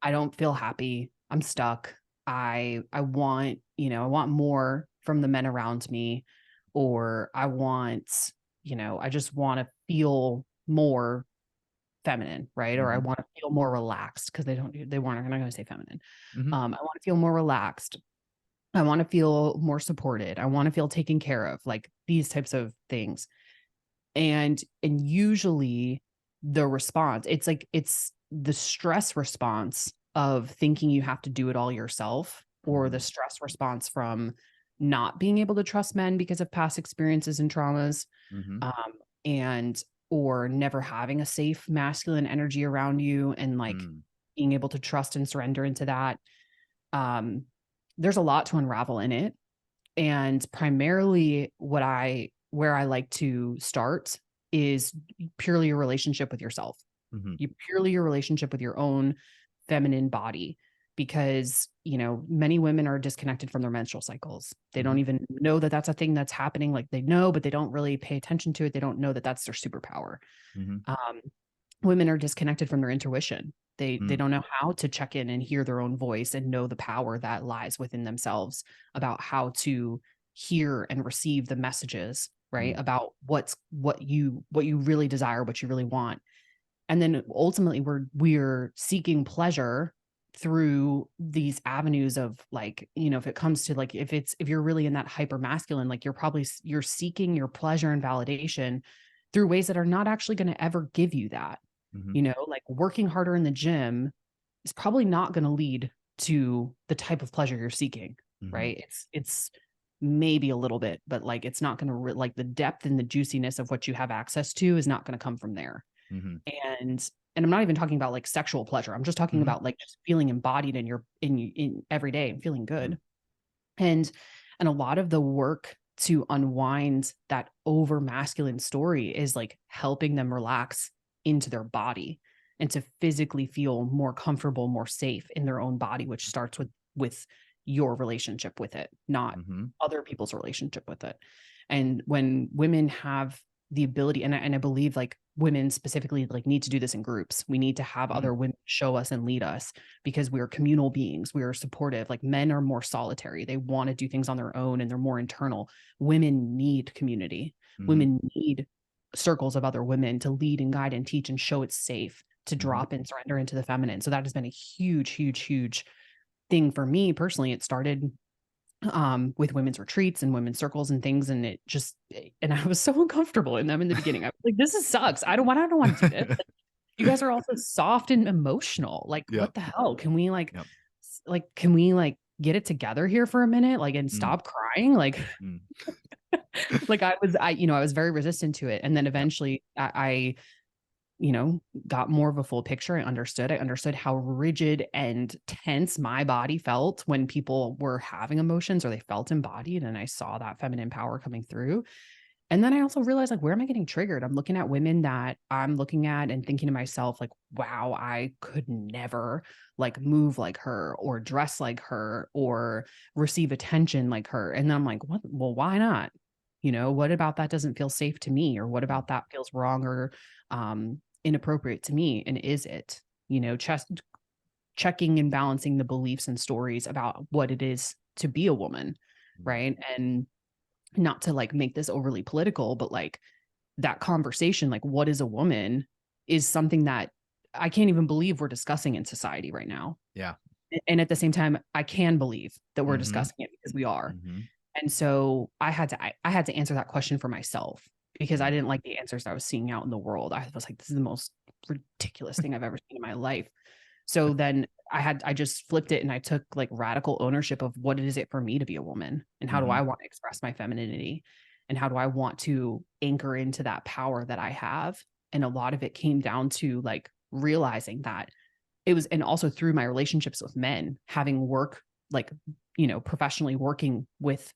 I don't feel happy. I'm stuck. I want, I want more from the men around me, or I want, I just want to feel more feminine, right? Or I want to feel more relaxed, because they're not going to say feminine. I want to feel more relaxed. I want to feel more supported. I want to feel taken care of, like these types of things. And usually the response, it's the stress response of thinking you have to do it all yourself, or the stress response from not being able to trust men because of past experiences and traumas, and or never having a safe masculine energy around you, and like being able to trust and surrender into that. There's a lot to unravel in it. And primarily where I like to start is purely your relationship with yourself. Your relationship with your own feminine body, because, many women are disconnected from their menstrual cycles. They don't even know that that's a thing that's happening. Like they know, but they don't really pay attention to it. They don't know that that's their superpower. Women are disconnected from their intuition. They don't know how to check in and hear their own voice and know the power that lies within themselves about how to hear and receive the messages, right? About what you really desire, what you really want. And then ultimately we're seeking pleasure through these avenues of, like, if it comes to, like, if you're really in that hyper masculine, like you're seeking your pleasure and validation through ways that are not actually going to ever give you that. Like working harder in the gym is probably not going to lead to the type of pleasure you're seeking, right? It's maybe a little bit, but like, it's not going to like the depth and the juiciness of what you have access to is not going to come from there. And I'm not even talking about like sexual pleasure. I'm just talking about like just feeling embodied in every day and feeling good. And a lot of the work to unwind that over masculine story is like helping them relax into their body and to physically feel more comfortable, more safe in their own body, which starts with your relationship with it, not other people's relationship with it. And when women have the ability, and I believe like women specifically like need to do this in groups. We need to have other women show us and lead us, because we are communal beings. We are supportive. Like men are more solitary. They want to do things on their own and they're more internal. Women need community. Women need circles of other women to lead and guide and teach and show it's safe to drop and surrender into the feminine. So that has been a huge, huge, huge thing for me personally. It started with women's retreats and women's circles and things. And and I was so uncomfortable in them in the beginning. I was like, this sucks. I don't want to do this. Like, you guys are also soft and emotional. Like, what the hell? Can we can we get it together here for a minute? Like, and stop crying? Like, like I was very resistant to it. And then eventually I got more of a full picture. I understood how rigid and tense my body felt when people were having emotions or they felt embodied. And I saw that feminine power coming through. And then I also realized, like, where am I getting triggered? I'm looking at women that I'm looking at and thinking to myself, like, wow, I could never like move like her or dress like her or receive attention like her. And then I'm like, what? Well, why not? What about that doesn't feel safe to me? Or what about that feels wrong or inappropriate to me? And is it, just checking and balancing the beliefs and stories about what it is to be a woman, right? And not to like make this overly political, but like that conversation, like what is a woman, is something that I can't even believe we're discussing in society right now. Yeah. And at the same time, I can believe that we're Mhm. discussing it because we are. Mhm. And so I had to answer that question for myself because I Mhm. didn't like the answers I was seeing out in the world. I was like, this is the most ridiculous thing I've ever seen in my life. So then I just flipped it and I took like radical ownership of what is it for me to be a woman and how do I Mhm. want to express my femininity and how do I want to anchor into that power that I have. And a lot of it came down to like realizing that it was, and also through my relationships with men, having work, like, professionally working with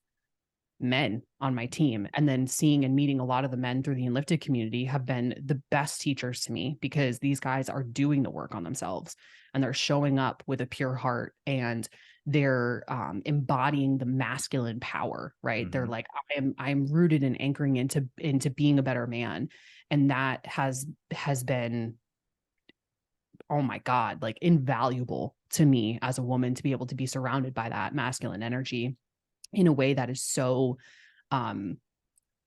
men on my team and then seeing and meeting a lot of the men through the Enlifted community have been the best teachers to me because these guys are doing the work on themselves and they're showing up with a pure heart and they're embodying the masculine power, right? They're Mhm. like, I'm rooted and anchoring into being a better man. And that has been, oh my God, like invaluable to me as a woman to be able to be surrounded by that masculine energy in a way that is so um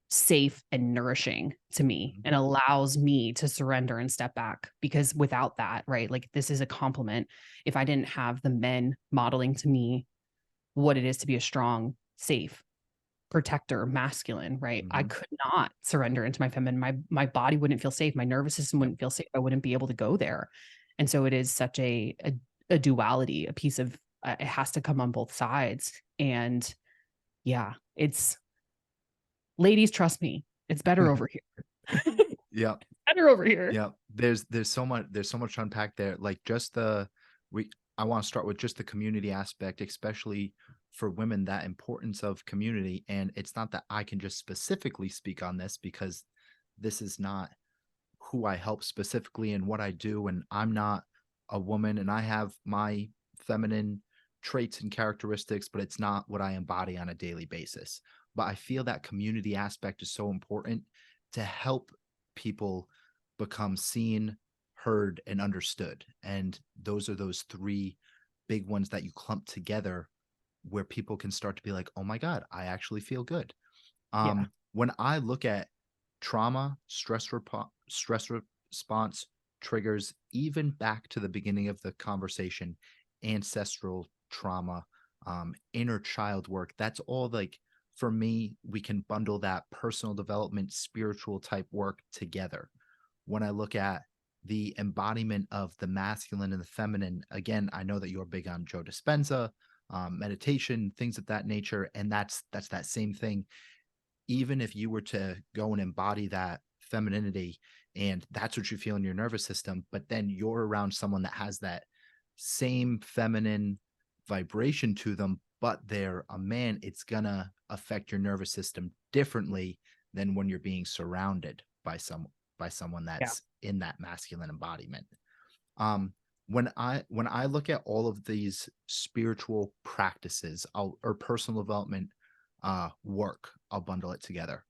safe and nourishing to me Mhm. and allows me to surrender and step back because without that, right, like this is a compliment. If I didn't have the men modeling to me what it is to be a strong, safe protector, masculine, right, I Mhm. could not surrender into my feminine. My body wouldn't feel safe, my nervous system Yep. wouldn't feel safe, I wouldn't be able to go there. And so it is such a duality, a piece of it has to come on both sides. And yeah, it's, ladies, trust me, it's better over here. Yep. Better over here. Yep. There's so much to unpack there. Like just we I want to start with just the community aspect, especially for women, that importance of community. And it's not that I can just specifically speak on this because this is not who I help specifically and what I do. And I'm not a woman and I have my feminine traits and characteristics, but it's not what I embody on a daily basis. But I feel that community aspect is so important to help people become seen, heard, and understood. And those are those three big ones that you clump together where people can start to be like, oh my God, I actually feel good. Yeah. When I look at trauma, stress response triggers, even back to the beginning of the conversation, ancestral trauma, inner child work, that's all like, for me, we can bundle that personal development, spiritual type work together. When I look at the embodiment of the masculine and the feminine, again, I know that you're big on Joe Dispenza, meditation, things of that nature, and that's that same thing. Even if you were to go and embody that femininity and that's what you feel in your nervous system, but then you're around someone that has that same feminine vibration to them, but they're a man, it's gonna affect your nervous system differently than when you're being surrounded by someone Yeah. that's in that masculine embodiment. Um, when I look at all of these spiritual practices, or personal development work, I'll bundle it together.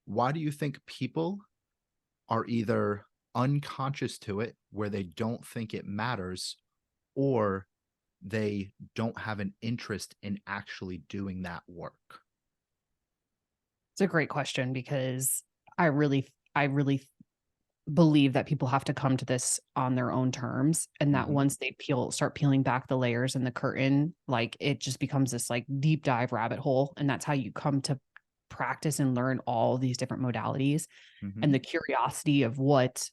Why do you think people are either unconscious to it, where they don't think it matters, or they don't have an interest in actually doing that work? It's a great question because I really believe that people have to come to this on their own terms and that Hmm. once they start peeling back the layers and the curtain, like it just becomes this like deep dive rabbit hole. And that's how you come to practice and learn all these different modalities and Hmm. the curiosity of what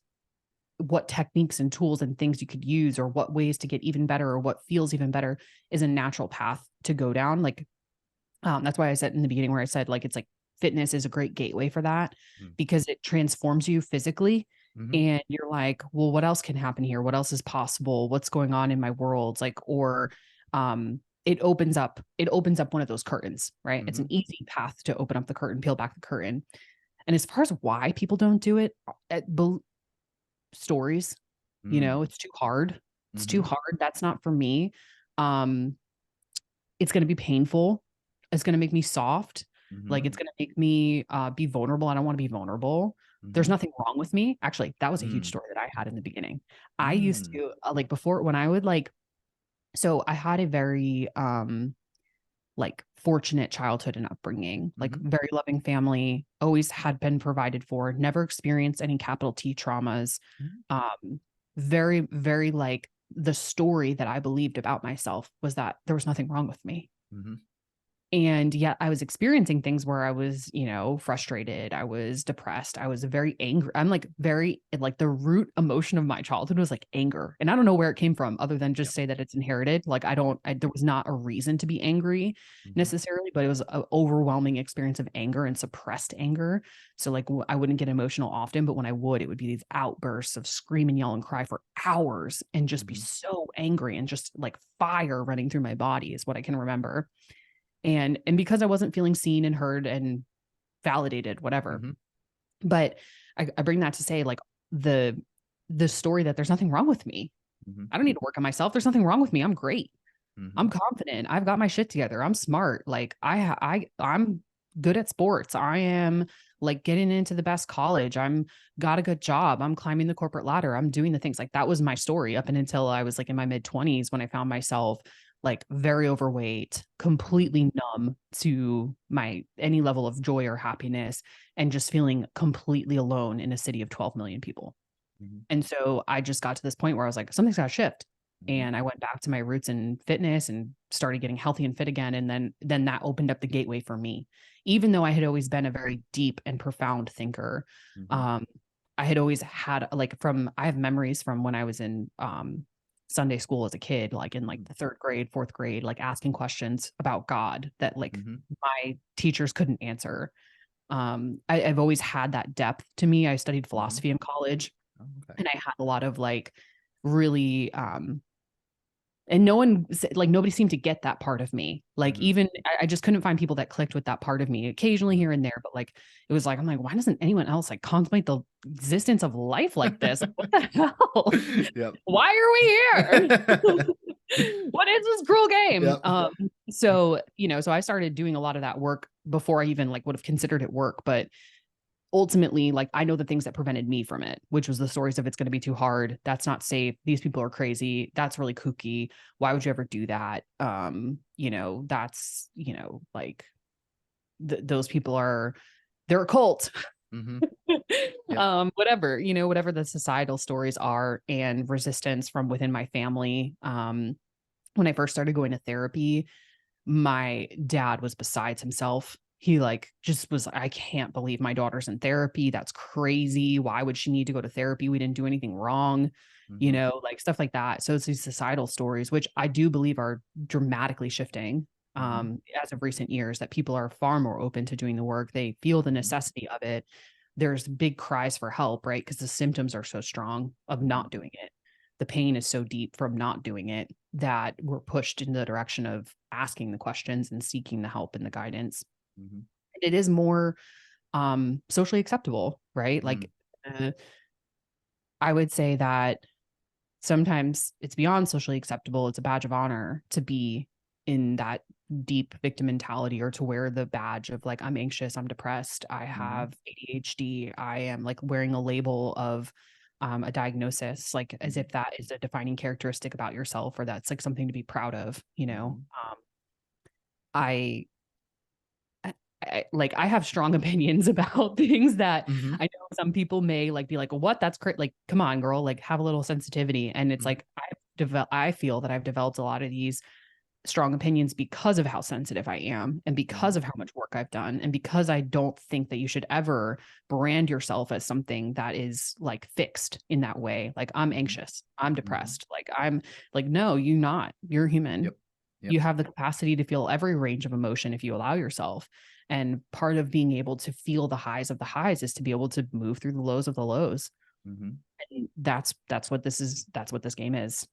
techniques and tools and things you could use or what ways to get even better or what feels even better is a natural path to go down. Like, that's why I said in the beginning where I said like, it's like fitness is a great gateway for that because it transforms you physically. Hmm. And you're like, well, what else can happen here? What else is possible? What's going on in my world? Like, or, it opens up one of those curtains, right? It's Hmm. an easy path to open up the curtain, peel back the curtain. And as far as why people don't do it, stories, it's too hard. It's too hard. That's not for me. It's going to be painful. It's going to make me soft. Like it's going to make me be vulnerable. I don't want to be vulnerable. There's nothing wrong with me. Actually, that was a huge story that I had in the beginning. I used to like before when I would like, so I had a very like fortunate childhood and upbringing, like very loving family, always had been provided for, never experienced any capital T traumas. Very, very like the story that I believed about myself was that there was nothing wrong with me. And yet I was experiencing things where I was, frustrated. I was depressed. I was very angry. I'm like the root emotion of my childhood was like anger. And I don't know where it came from other than just say that it's inherited. Like there was not a reason to be angry necessarily, but it was an overwhelming experience of anger and suppressed anger. So like I wouldn't get emotional often, but when I would, it would be these outbursts of scream and yell and cry for hours and just be so angry and just like fire running through my body is what I can remember. And because I wasn't feeling seen and heard and validated, whatever. But I bring that to say like the story that there's nothing wrong with me. I don't need to work on myself. There's nothing wrong with me. I'm great. I'm confident. I've got my shit together. I'm smart. Like I'm good at sports. I am like getting into the best college. I'm got a good job. I'm climbing the corporate ladder. I'm doing the things. Like that was my story up and until I was like in my mid-20s when I found myself like very overweight, completely numb to any level of joy or happiness, and just feeling completely alone in a city of 12 million people. And so I just got to this point where I was like, something's got to shift. And I went back to my roots in fitness and started getting healthy and fit again. And then that opened up the gateway for me. Even though I had always been a very deep and profound thinker, I had always had I have memories from when I was in Sunday school as a kid, like in like the 3rd grade, 4th grade, like asking questions about God that like my teachers couldn't answer. I've always had that depth to me. I studied philosophy in college and I had a lot of like really, and nobody seemed to get that part of me. Like even I just couldn't find people that clicked with that part of me occasionally here and there. But like, it was like, I'm like, why doesn't anyone else like contemplate the existence of life like this? Like, what the hell? Why are we here? What is this cruel game? So I started doing a lot of that work before I even like would have considered it work. But ultimately, like I know the things that prevented me from it, which was the stories of it's going to be too hard. That's not safe. These people are crazy. That's really kooky. Why would you ever do that? That's, like those people they're a cult. Whatever, whatever the societal stories are and resistance from within my family. When I first started going to therapy, my dad was besides himself. He like just was, I can't believe my daughter's in therapy. That's crazy. Why would she need to go to therapy? We didn't do anything wrong, like stuff like that. So it's these societal stories, which I do believe are dramatically shifting as of recent years, that people are far more open to doing the work. They feel the necessity of it. There's big cries for help, right? Because the symptoms are so strong of not doing it. The pain is so deep from not doing it that we're pushed in the direction of asking the questions and seeking the help and the guidance. It is more socially acceptable, right? Like I would say that sometimes it's beyond socially acceptable. It's a badge of honor to be in that deep victim mentality, or to wear the badge of like, I'm anxious, I'm depressed, I have ADHD, I am like wearing a label of a diagnosis, like as if that is a defining characteristic about yourself, or that's like something to be proud of, I have strong opinions about things that I know some people may like be like, what? That's great. Like, come on, girl, like have a little sensitivity. And it's like, I feel that I've developed a lot of these strong opinions because of how sensitive I am, and because of how much work I've done, and because I don't think that you should ever brand yourself as something that is like fixed in that way. Like, I'm anxious, I'm depressed. Like, I'm like, no, you're human. You have the capacity to feel every range of emotion if you allow yourself. And part of being able to feel the highs of the highs is to be able to move through the lows of the lows. And that's what this is. That's what this game is.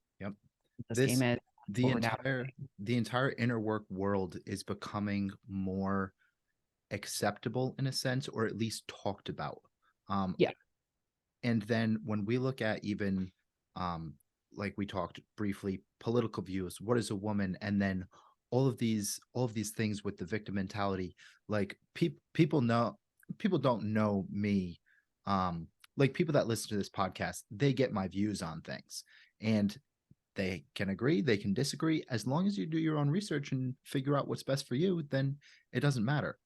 This game is the entire inner work world is becoming more acceptable in a sense, or at least talked about. Yeah. And then when we look at even, like we talked briefly, political views, what is a woman, and then all of these things with the victim mentality, like people don't know me. Like people that listen to this podcast, they get my views on things, and they can agree, they can disagree. As long as you do your own research and figure out what's best for you, then it doesn't matter.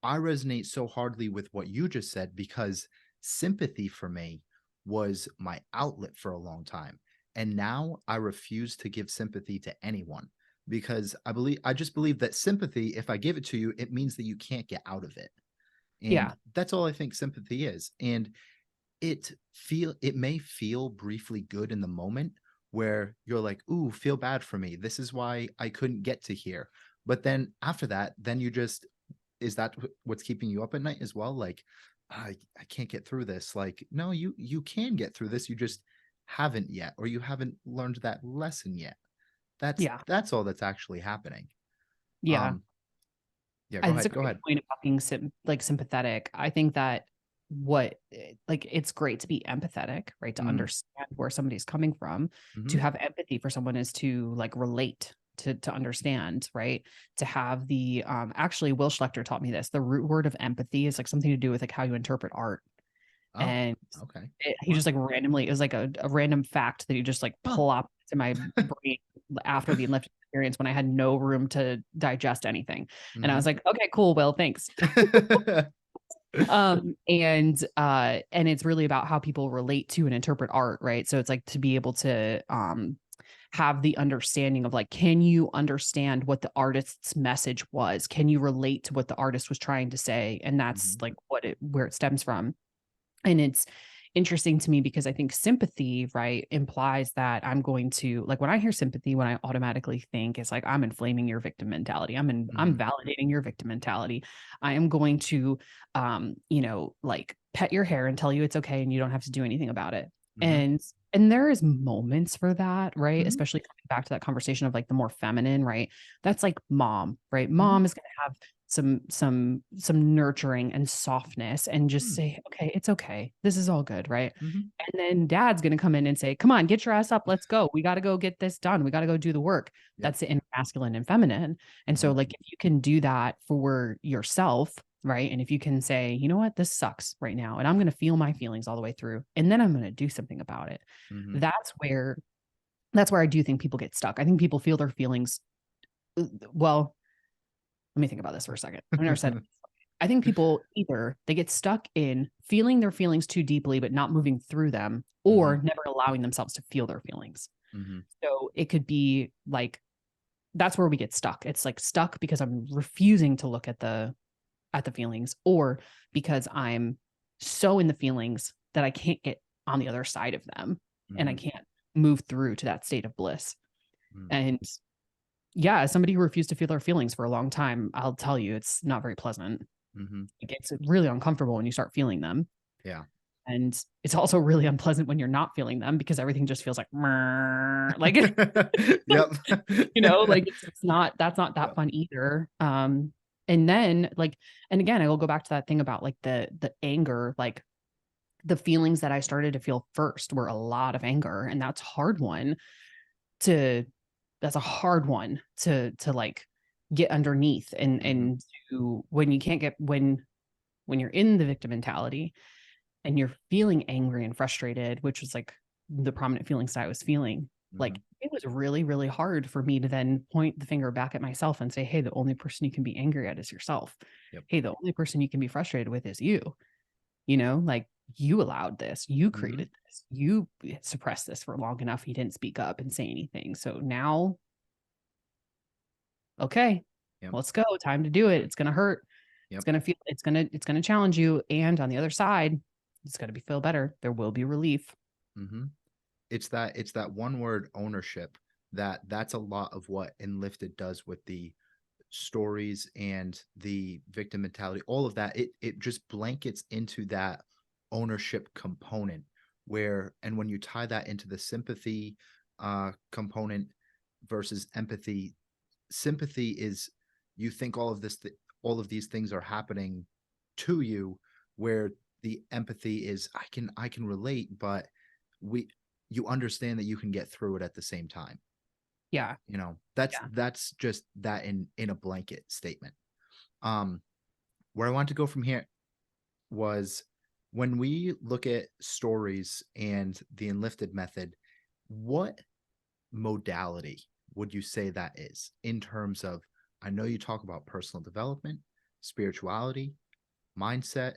I resonate so hardly with what you just said because sympathy for me was my outlet for a long time. And now I refuse to give sympathy to anyone because I just believe that sympathy, if I give it to you, it means that you can't get out of it. Yeah. And that's all I think sympathy is. And it may feel briefly good in the moment where you're like, ooh, feel bad for me. This is why I couldn't get to here. But then after that, then you just, is that what's keeping you up at night as well? Like, I can't get through this. Like, no, you can get through this. You just haven't yet, or you haven't learned that lesson yet. Yeah. That's all that's actually happening. Yeah. Yeah, And it's a go great ahead. point about being sympathetic. I think that it's great to be empathetic, right? To understand where somebody's coming from. To have empathy for someone is to like relate, to understand, right? To have the actually Will Schlechter taught me this. The root word of empathy is like something to do with like how you interpret art. Oh, And okay. he just like randomly, it was like a random fact that he just like plopped into my brain after the Enlifted experience when I had no room to digest anything. And I was like, okay, cool. Well, thanks. And it's really about how people relate to and interpret art, right? So it's like to be able to have the understanding of like, can you understand what the artist's message was? Can you relate to what the artist was trying to say? And that's like where it stems from. And it's interesting to me because I think sympathy, right, implies that I'm going to, like, when I hear sympathy, what I automatically think is like, I'm inflaming your victim mentality. I'm validating your victim mentality. I am going to, like pet your hair and tell you it's okay and you don't have to do anything about it. And there is moments for that, right? Especially coming back to that conversation of like the more feminine, right? That's like mom, right? Mom is going to have some nurturing and softness and just say, okay, it's okay. This is all good, right? And then dad's going to come in and say, come on, get your ass up. Let's go. We got to go get this done. We got to go do the work. That's the masculine and feminine. And so like, if you can do that for yourself, right? And if you can say, you know what, this sucks right now, and I'm going to feel my feelings all the way through, and then I'm going to do something about it. That's where I do think people get stuck. I think people feel their feelings. Well, let me think about this for a second. I've never said, I think people either they get stuck in feeling their feelings too deeply, but not moving through them, or never allowing themselves to feel their feelings. So it could be like, that's where we get stuck. It's like stuck because I'm refusing to look at the feelings, or because I'm so in the feelings that I can't get on the other side of them and I can't move through to that state of bliss. And yeah, as somebody who refused to feel their feelings for a long time, I'll tell you, it's not very pleasant. It gets really uncomfortable when you start feeling them. Yeah. And it's also really unpleasant when you're not feeling them because everything just feels like, like, Yep. like that's not that fun either. And then like, and again, I will go back to that thing about like the anger, like the feelings that I started to feel first were a lot of anger. And that's a hard one to like get underneath and to, when you can't get, when you're in the victim mentality and you're feeling angry and frustrated, which was like the prominent feelings that I was feeling, like it was really, really hard for me to then point the finger back at myself and say, hey, the only person you can be angry at is yourself. Hey, the only person you can be frustrated with is you. Like you allowed this, you created this, you suppressed this for long enough. You didn't speak up and say anything. So now, okay, let's go. Time to do it. It's going to hurt. It's going to feel, it's going to challenge you. And on the other side, it's going to feel better. There will be relief. It's that one word, ownership, that's a lot of what Enlifted does with the stories and the victim mentality, all of that. It just blankets into that ownership component where, and when you tie that into the sympathy component versus empathy, sympathy is, you think all of this, all of these things are happening to you, where the empathy is, I can relate, but you understand that you can get through it at the same time. Yeah. You know, that's just that in a blanket statement. Where I want to go from here was, when we look at stories and the Enlifted method, what modality would you say that is, in terms of, I know you talk about personal development, spirituality, mindset,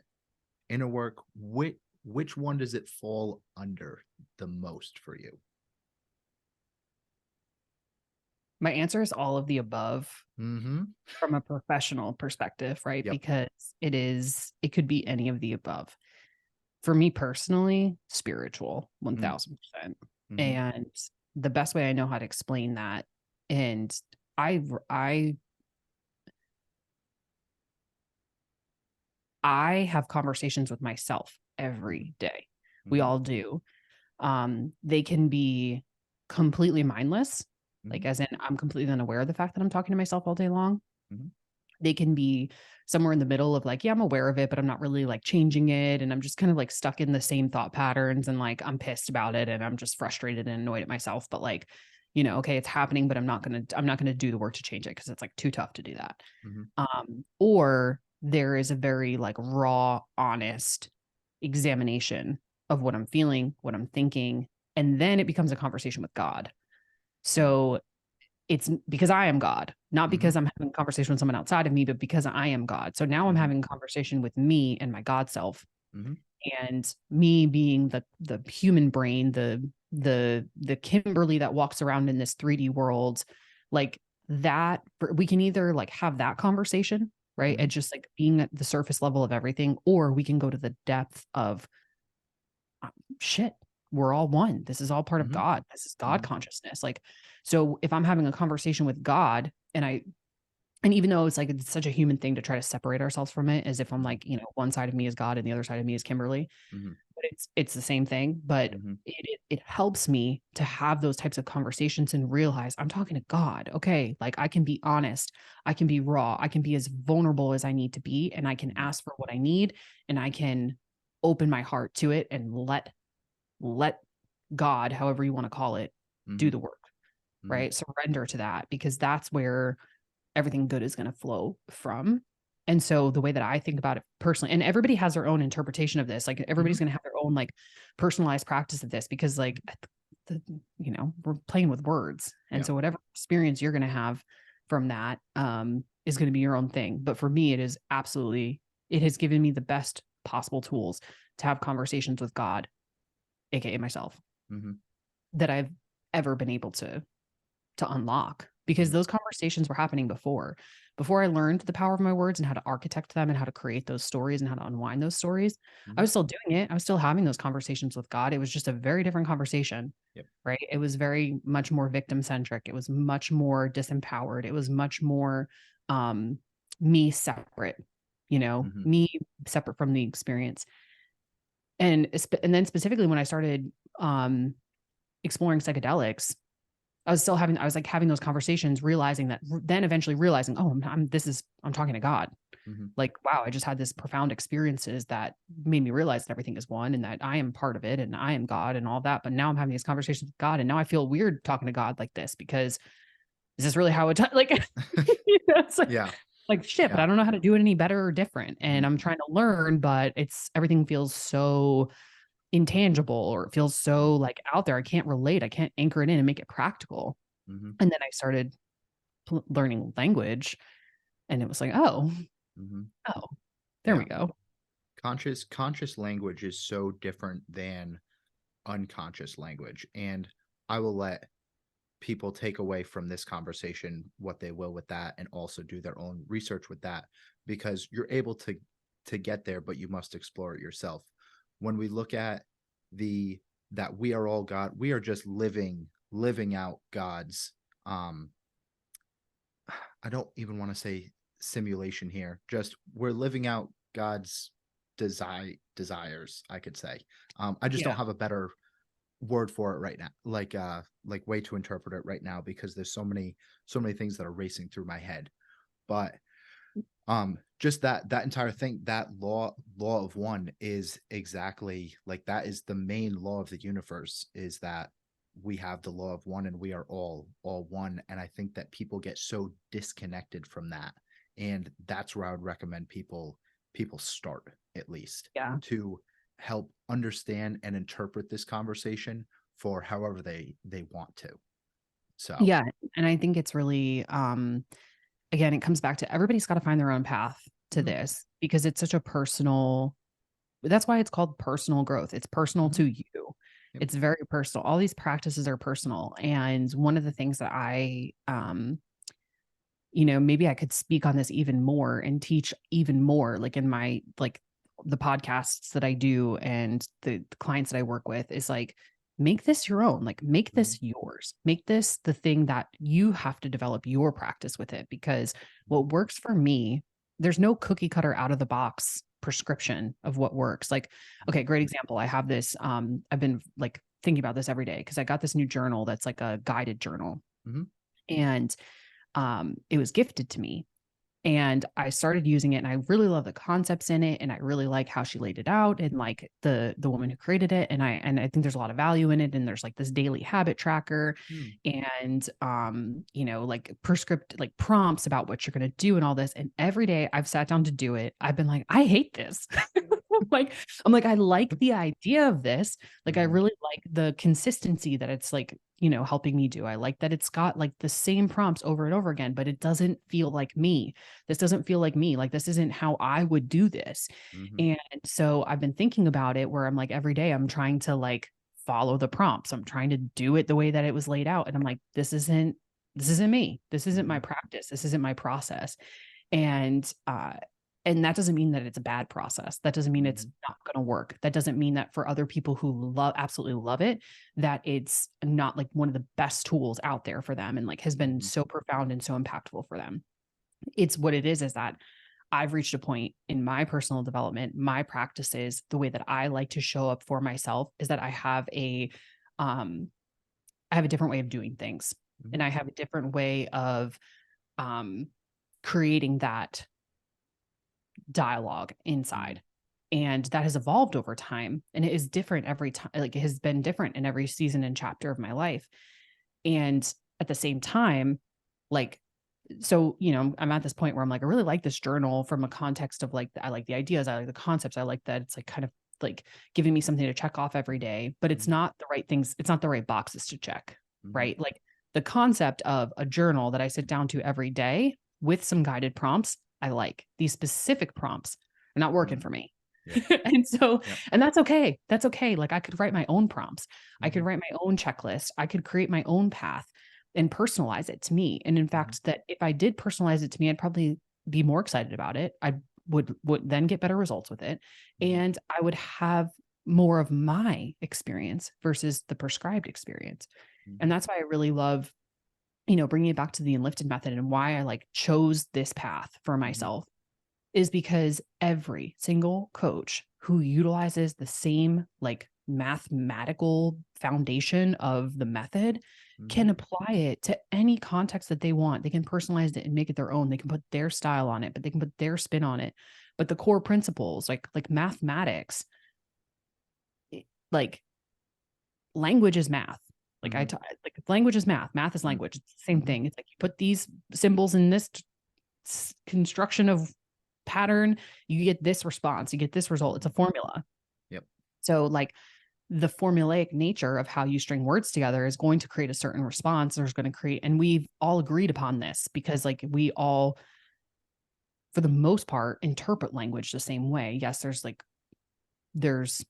inner work. Which one does it fall under the most for you? My answer is all of the above Mm-hmm. from a professional perspective, right? Yep. Because it could be any of the above. For me personally, spiritual, 1000%. Mm-hmm. And the best way I know how to explain that, and I have conversations with myself every day. We all do. They can be completely mindless, like as in I'm completely unaware of the fact that I'm talking to myself all day long. Mm-hmm. They can be somewhere in the middle of like, yeah, I'm aware of it, but I'm not really like changing it. And I'm just kind of like stuck in the same thought patterns, and like, I'm pissed about it and I'm just frustrated and annoyed at myself. But like, you know, okay, it's happening, but I'm not going to do the work to change it, because it's like too tough to do that. Or there is a very like raw, honest examination of what I'm feeling, what I'm thinking. And then it becomes a conversation with God. So it's because I am God, not because I'm having a conversation with someone outside of me, but because I am God. So now I'm having a conversation with me and my God self, and me being the human brain, the Kimberly that walks around in this 3D world, like that. We can either like have that conversation, right? And just like being at the surface level of everything, or we can go to the depth of shit. We're all one. This is all part of God. This is God consciousness. Like, so if I'm having a conversation with God, and even though it's like, it's such a human thing to try to separate ourselves from it, as if I'm like, you know, one side of me is God and the other side of me is Kimberly, but it's the same thing. But it helps me to have those types of conversations and realize I'm talking to God. Okay. Like, I can be honest, I can be raw, I can be as vulnerable as I need to be, and I can ask for what I need, and I can open my heart to it and let God, however you want to call it, do the work, right? Surrender to that, because that's where everything good is going to flow from. And so the way that I think about it personally, and everybody has their own interpretation of this, like everybody's going to have their own like personalized practice of this, because like, you know, we're playing with words. And so whatever experience you're going to have from that is going to be your own thing. But for me, it has given me the best possible tools to have conversations with God, AKA myself, that I've ever been able to unlock, because those conversations were happening before I learned the power of my words and how to architect them and how to create those stories and how to unwind those stories. I was still doing it. I was still having those conversations with God. It was just a very different conversation, right? It was very much more victim centric. It was much more disempowered. It was much more me separate, you know, me separate from the experience. And then specifically when I started exploring psychedelics, I was like having those conversations, realizing that, then eventually realizing, oh, I'm talking to God. Like, wow, I just had this profound experiences that made me realize that everything is one, and that I am part of it, and I am God and all that. But now I'm having these conversations with God, and now I feel weird talking to God like this, because is this really how it like, you know, it's like shit, but I don't know how to do it any better or different. And I'm trying to learn, but everything feels so intangible, or it feels so like out there. I can't relate. I can't anchor it in and make it practical. And then I started learning language, and it was like, oh, there we go. Conscious language is so different than unconscious language. And I will let people take away from this conversation what they will with that, and also do their own research with that, because you're able to get there, but you must explore it yourself. When we look at that we are all God, we are just living out God's I don't even want to say simulation here, just we're living out God's desires, I could say. I just don't have a better word for it right now, like way to interpret it right now, because there's so many things that are racing through my head. But Just that entire thing, that law of one is exactly like, that is the main law of the universe, is that we have the law of one and we are all one. And I think that people get so disconnected from that. And that's where I would recommend people start, at least, to help understand and interpret this conversation for however they want to. So Yeah. And I think it's really, again, it comes back to everybody's got to find their own path to this, because it's such a personal, that's why it's called personal growth. It's personal to you. Yep. It's very personal. All these practices are personal. And one of the things that I, maybe I could speak on this even more and teach even more, like in my, like the podcasts that I do and the clients that I work with, is like, make this your own, like make this yours, make this the thing that you have to develop your practice with it. Because what works for me, there's no cookie cutter out of the box prescription of what works. Like, okay, great example. I have this, I've been like thinking about this every day, because I got this new journal that's like a guided journal. And it was gifted to me. And I started using it, and I really love the concepts in it. And I really like how she laid it out, and like the woman who created it. And I think there's a lot of value in it. And there's like this daily habit tracker and, like prescript, like prompts about what you're going to do and all this. And every day I've sat down to do it, I've been like, I hate this. I'm like, I like the idea of this. Like, I really like the consistency that it's like, helping me do. I like that it's got like the same prompts over and over again, but it doesn't feel like me. This doesn't feel like me. Like, this isn't how I would do this. And so I've been thinking about it, where I'm like, every day I'm trying to like follow the prompts. I'm trying to do it the way that it was laid out. And I'm like, this isn't me. This isn't my practice. This isn't my process. And that doesn't mean that it's a bad process. That doesn't mean it's not going to work. That doesn't mean that for other people who absolutely love it, that it's not like one of the best tools out there for them, and like has been so profound and so impactful for them. It's what it is that I've reached a point in my personal development, my practices, the way that I like to show up for myself, is that I have a different way of doing things. And I have a different way of creating that dialogue inside. And that has evolved over time, and it is different every time. Like, it has been different in every season and chapter of my life. And at the same time, like, so, I'm at this point where I'm like, I really like this journal from a context of like, I like the ideas, I like the concepts, I like that it's like kind of like giving me something to check off every day, but it's not the right things. It's not the right boxes to check, right? Like, the concept of a journal that I sit down to every day with some guided prompts, I like. These specific prompts are not working for me. And so, and that's okay. That's okay. Like, I could write my own prompts. I could write my own checklist. I could create my own path and personalize it to me. And in fact, that if I did personalize it to me, I'd probably be more excited about it. I would then get better results with it. And I would have more of my experience versus the prescribed experience. And that's why I really love, bringing it back to the Enlifted method, and why I like chose this path for myself is because every single coach who utilizes the same like mathematical foundation of the method can apply it to any context that they want. They can personalize it and make it their own. They can put their style on it, but they can put their spin on it. But the core principles, like mathematics, like language is math. Like like language is math. Math is language. It's the same thing. It's like you put these symbols in this construction of pattern, you get this response, you get this result. It's a formula. So like the formulaic nature of how you string words together is going to create a certain response. There's going to create, and we've all agreed upon this because like we all, for the most part, interpret language the same way. Yes, there's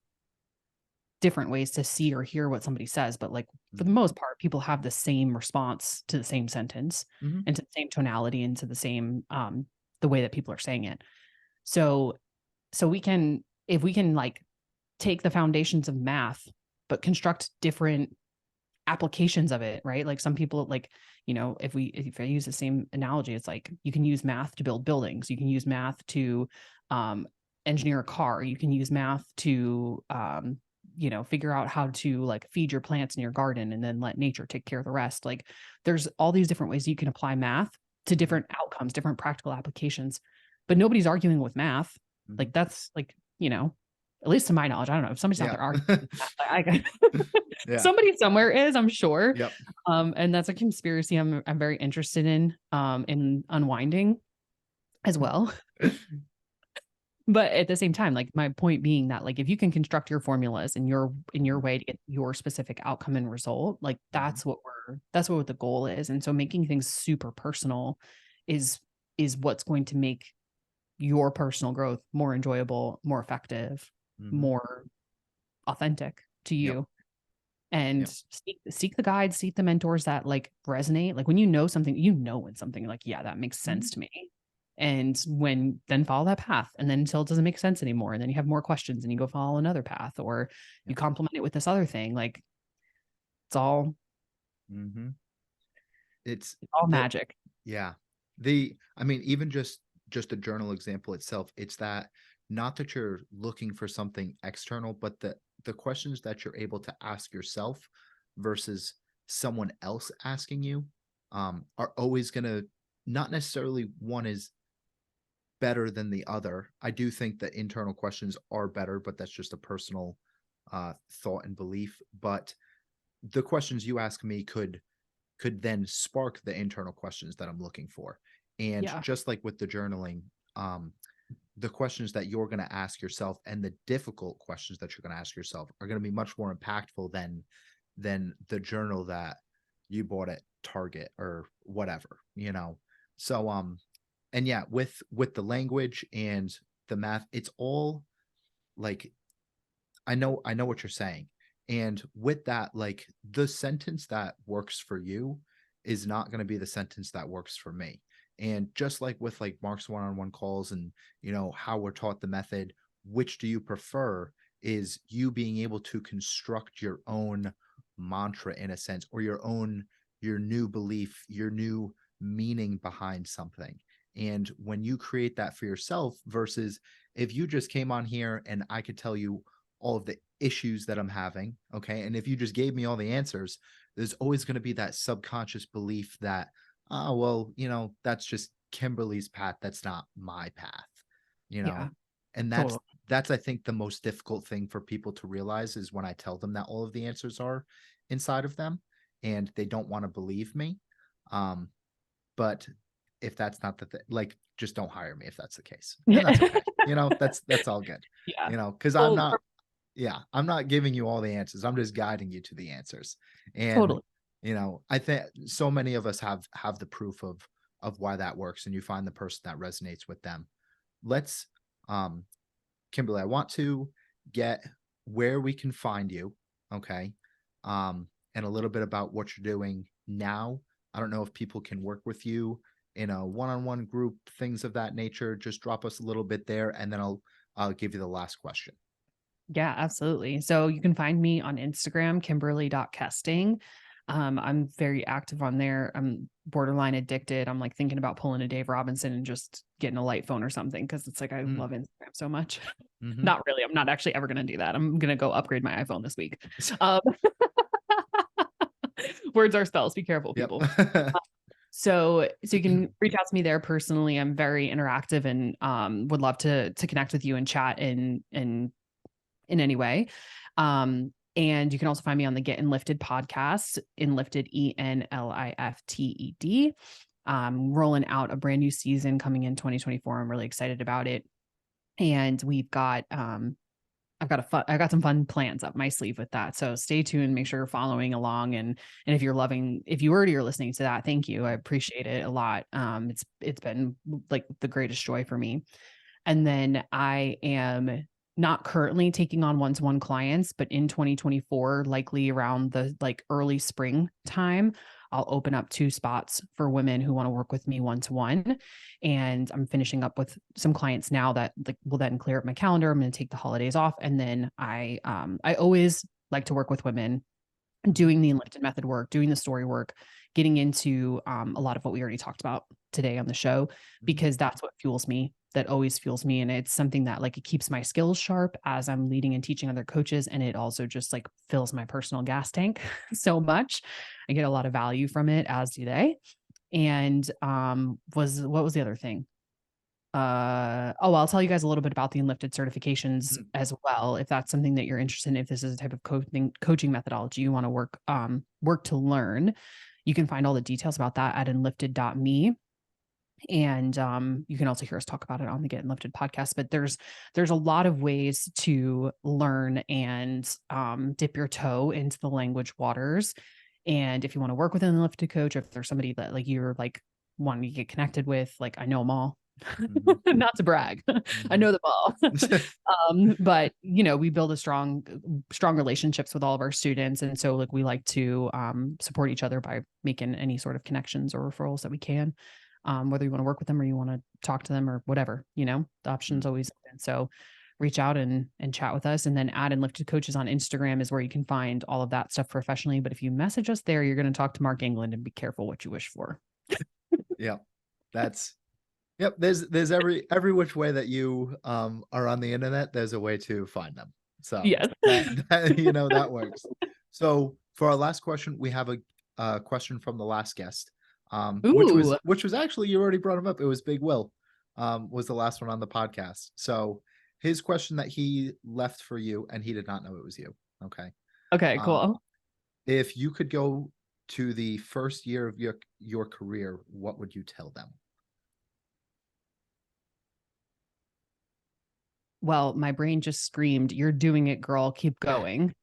different ways to see or hear what somebody says, but like for the most part, people have the same response to the same sentence and to the same tonality and to the same the way that people are saying it. So we can, if we can like take the foundations of math, but construct different applications of it, right? Like some people like, if I use the same analogy, it's like you can use math to build buildings. You can use math to engineer a car. You can use math to, figure out how to like feed your plants in your garden and then let nature take care of the rest. Like there's all these different ways you can apply math, to different outcomes, different practical applications, but nobody's arguing with math. Like that's like, you know, at least to my knowledge, I don't know if somebody's out there arguing with math, somebody somewhere is, I'm sure. Yep. And that's a conspiracy I'm very interested in unwinding as well. But at the same time, like my point being that like, if you can construct your formulas in your way to get your specific outcome and result, like that's what the goal is. And so making things super personal is what's going to make your personal growth more enjoyable, more effective, more authentic to you. Yep. And seek the guides, seek the mentors that like resonate. Like when you know something, when something like, yeah, that makes sense to me. And then follow that path. And then until it doesn't make sense anymore. And then you have more questions and you go follow another path, or you complement it with this other thing. Like it's all, it's all magic. Yeah. Even just the journal example itself, it's that not that you're looking for something external, but the questions that you're able to ask yourself versus someone else asking you are always going to, not necessarily one is better than the other. I do think that internal questions are better, but that's just a personal thought and belief. But the questions you ask me could then spark the internal questions that I'm looking for. And just like with the journaling, the questions that you're going to ask yourself and the difficult questions that you're going to ask yourself are going to be much more impactful than the journal that you bought at Target or whatever, you know? So, and yeah, with the language and the math, it's all like, I know what you're saying. And with that, like the sentence that works for you is not going to be the sentence that works for me. And just like with like Mark's one-on-one calls and, you know, how we're taught the method, which do you prefer, is you being able to construct your own mantra in a sense, or your new belief, your new meaning behind something. And when you create that for yourself versus if you just came on here and I could tell you all of the issues that I'm having, okay, and if you just gave me all the answers, there's always going to be that subconscious belief that, oh, well, you know, that's just Kimberly's path. That's not my path, you know? Yeah, and that's, I think, the most difficult thing for people to realize is when I tell them that all of the answers are inside of them and they don't want to believe me. But if that's not like, just don't hire me if that's the case. And that's okay. You know, that's all good. Yeah. You know, because I'm not giving you all the answers. I'm just guiding you to the answers. And you know, I think so many of us have the proof of why that works, and you find the person that resonates with them. Let's Kimberly, I want to get where we can find you, okay? And a little bit about what you're doing now. I don't know if people can work with you in a one-on-one group, things of that nature. Just drop us a little bit there, and then I'll give you the last question. Yeah, absolutely. So you can find me on Instagram, Kimberly.Kesting. I'm very active on there. I'm borderline addicted. I'm like thinking about pulling a Dave Robinson and just getting a light phone or something, because it's like I love Instagram so much. Not really. I'm not actually ever going to do that. I'm going to go upgrade my iPhone this week. Words are spells. Be careful, people. Yep. So you can reach out to me there personally. I'm very interactive and would love to connect with you and chat in any way. And you can also find me on the Get Enlifted Podcast, Enlifted, Enlifted. Rolling out a brand new season coming in 2024. I'm really excited about it. And we've got, I've got some fun plans up my sleeve with that. So stay tuned, make sure you're following along. And if you already are listening to that, thank you. I appreciate it a lot. It's been like the greatest joy for me. And then I am not currently taking on one-to-one clients, but in 2024, likely around the like early spring time, I'll open up 2 spots for women who want to work with me one-to-one. And I'm finishing up with some clients now that like will then clear up my calendar. I'm going to take the holidays off. And then I always like to work with women doing the Enlifted method work, doing the story work, getting into a lot of what we already talked about today on the show, because that's what fuels me. That always fuels me. And it's something that like, it keeps my skills sharp as I'm leading and teaching other coaches. And it also just like fills my personal gas tank so much. I get a lot of value from it, as do they. And what was the other thing? I'll tell you guys a little bit about the Enlifted certifications as well, if that's something that you're interested in. If this is a type of coaching methodology you want to work to learn, you can find all the details about that at enlifted.me. And you can also hear us talk about it on the Get Enlifted podcast. But there's a lot of ways to learn and dip your toe into the language waters. And if you want to work with an Enlifted coach, if there's somebody that like you're like wanting to get connected with, like I know them all. Not to brag. I know them all. But we build strong relationships with all of our students. And so like we like to support each other by making any sort of connections or referrals that we can. Whether you want to work with them or you want to talk to them or whatever, the option's always open. So reach out and chat with us. And then at Enlifted Coaches on Instagram is where you can find all of that stuff professionally. But if you message us there, you're going to talk to Mark England, and be careful what you wish for. Yeah, yep. There's every which way that you are on the internet, there's a way to find them. So yes, that works. So for our last question, we have a question from the last guest. Which was actually, you already brought him up. It was Big Will, was the last one on the podcast. So his question that he left for you, and he did not know it was you. Okay, cool. If you could go to the first year of your career, what would you tell them? Well, my brain just screamed, "You're doing it, girl. Keep going."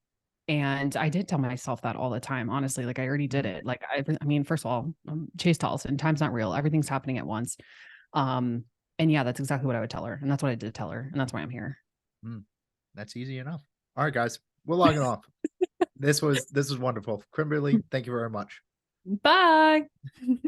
And I did tell myself that all the time, honestly. Like I already did it. Like, I mean, first of all, Chase Tolson, time's not real. Everything's happening at once. And yeah, that's exactly what I would tell her. And that's what I did tell her. And that's why I'm here. That's easy enough. All right, guys, we're logging off. This was wonderful. Kimberly, thank you very much. Bye.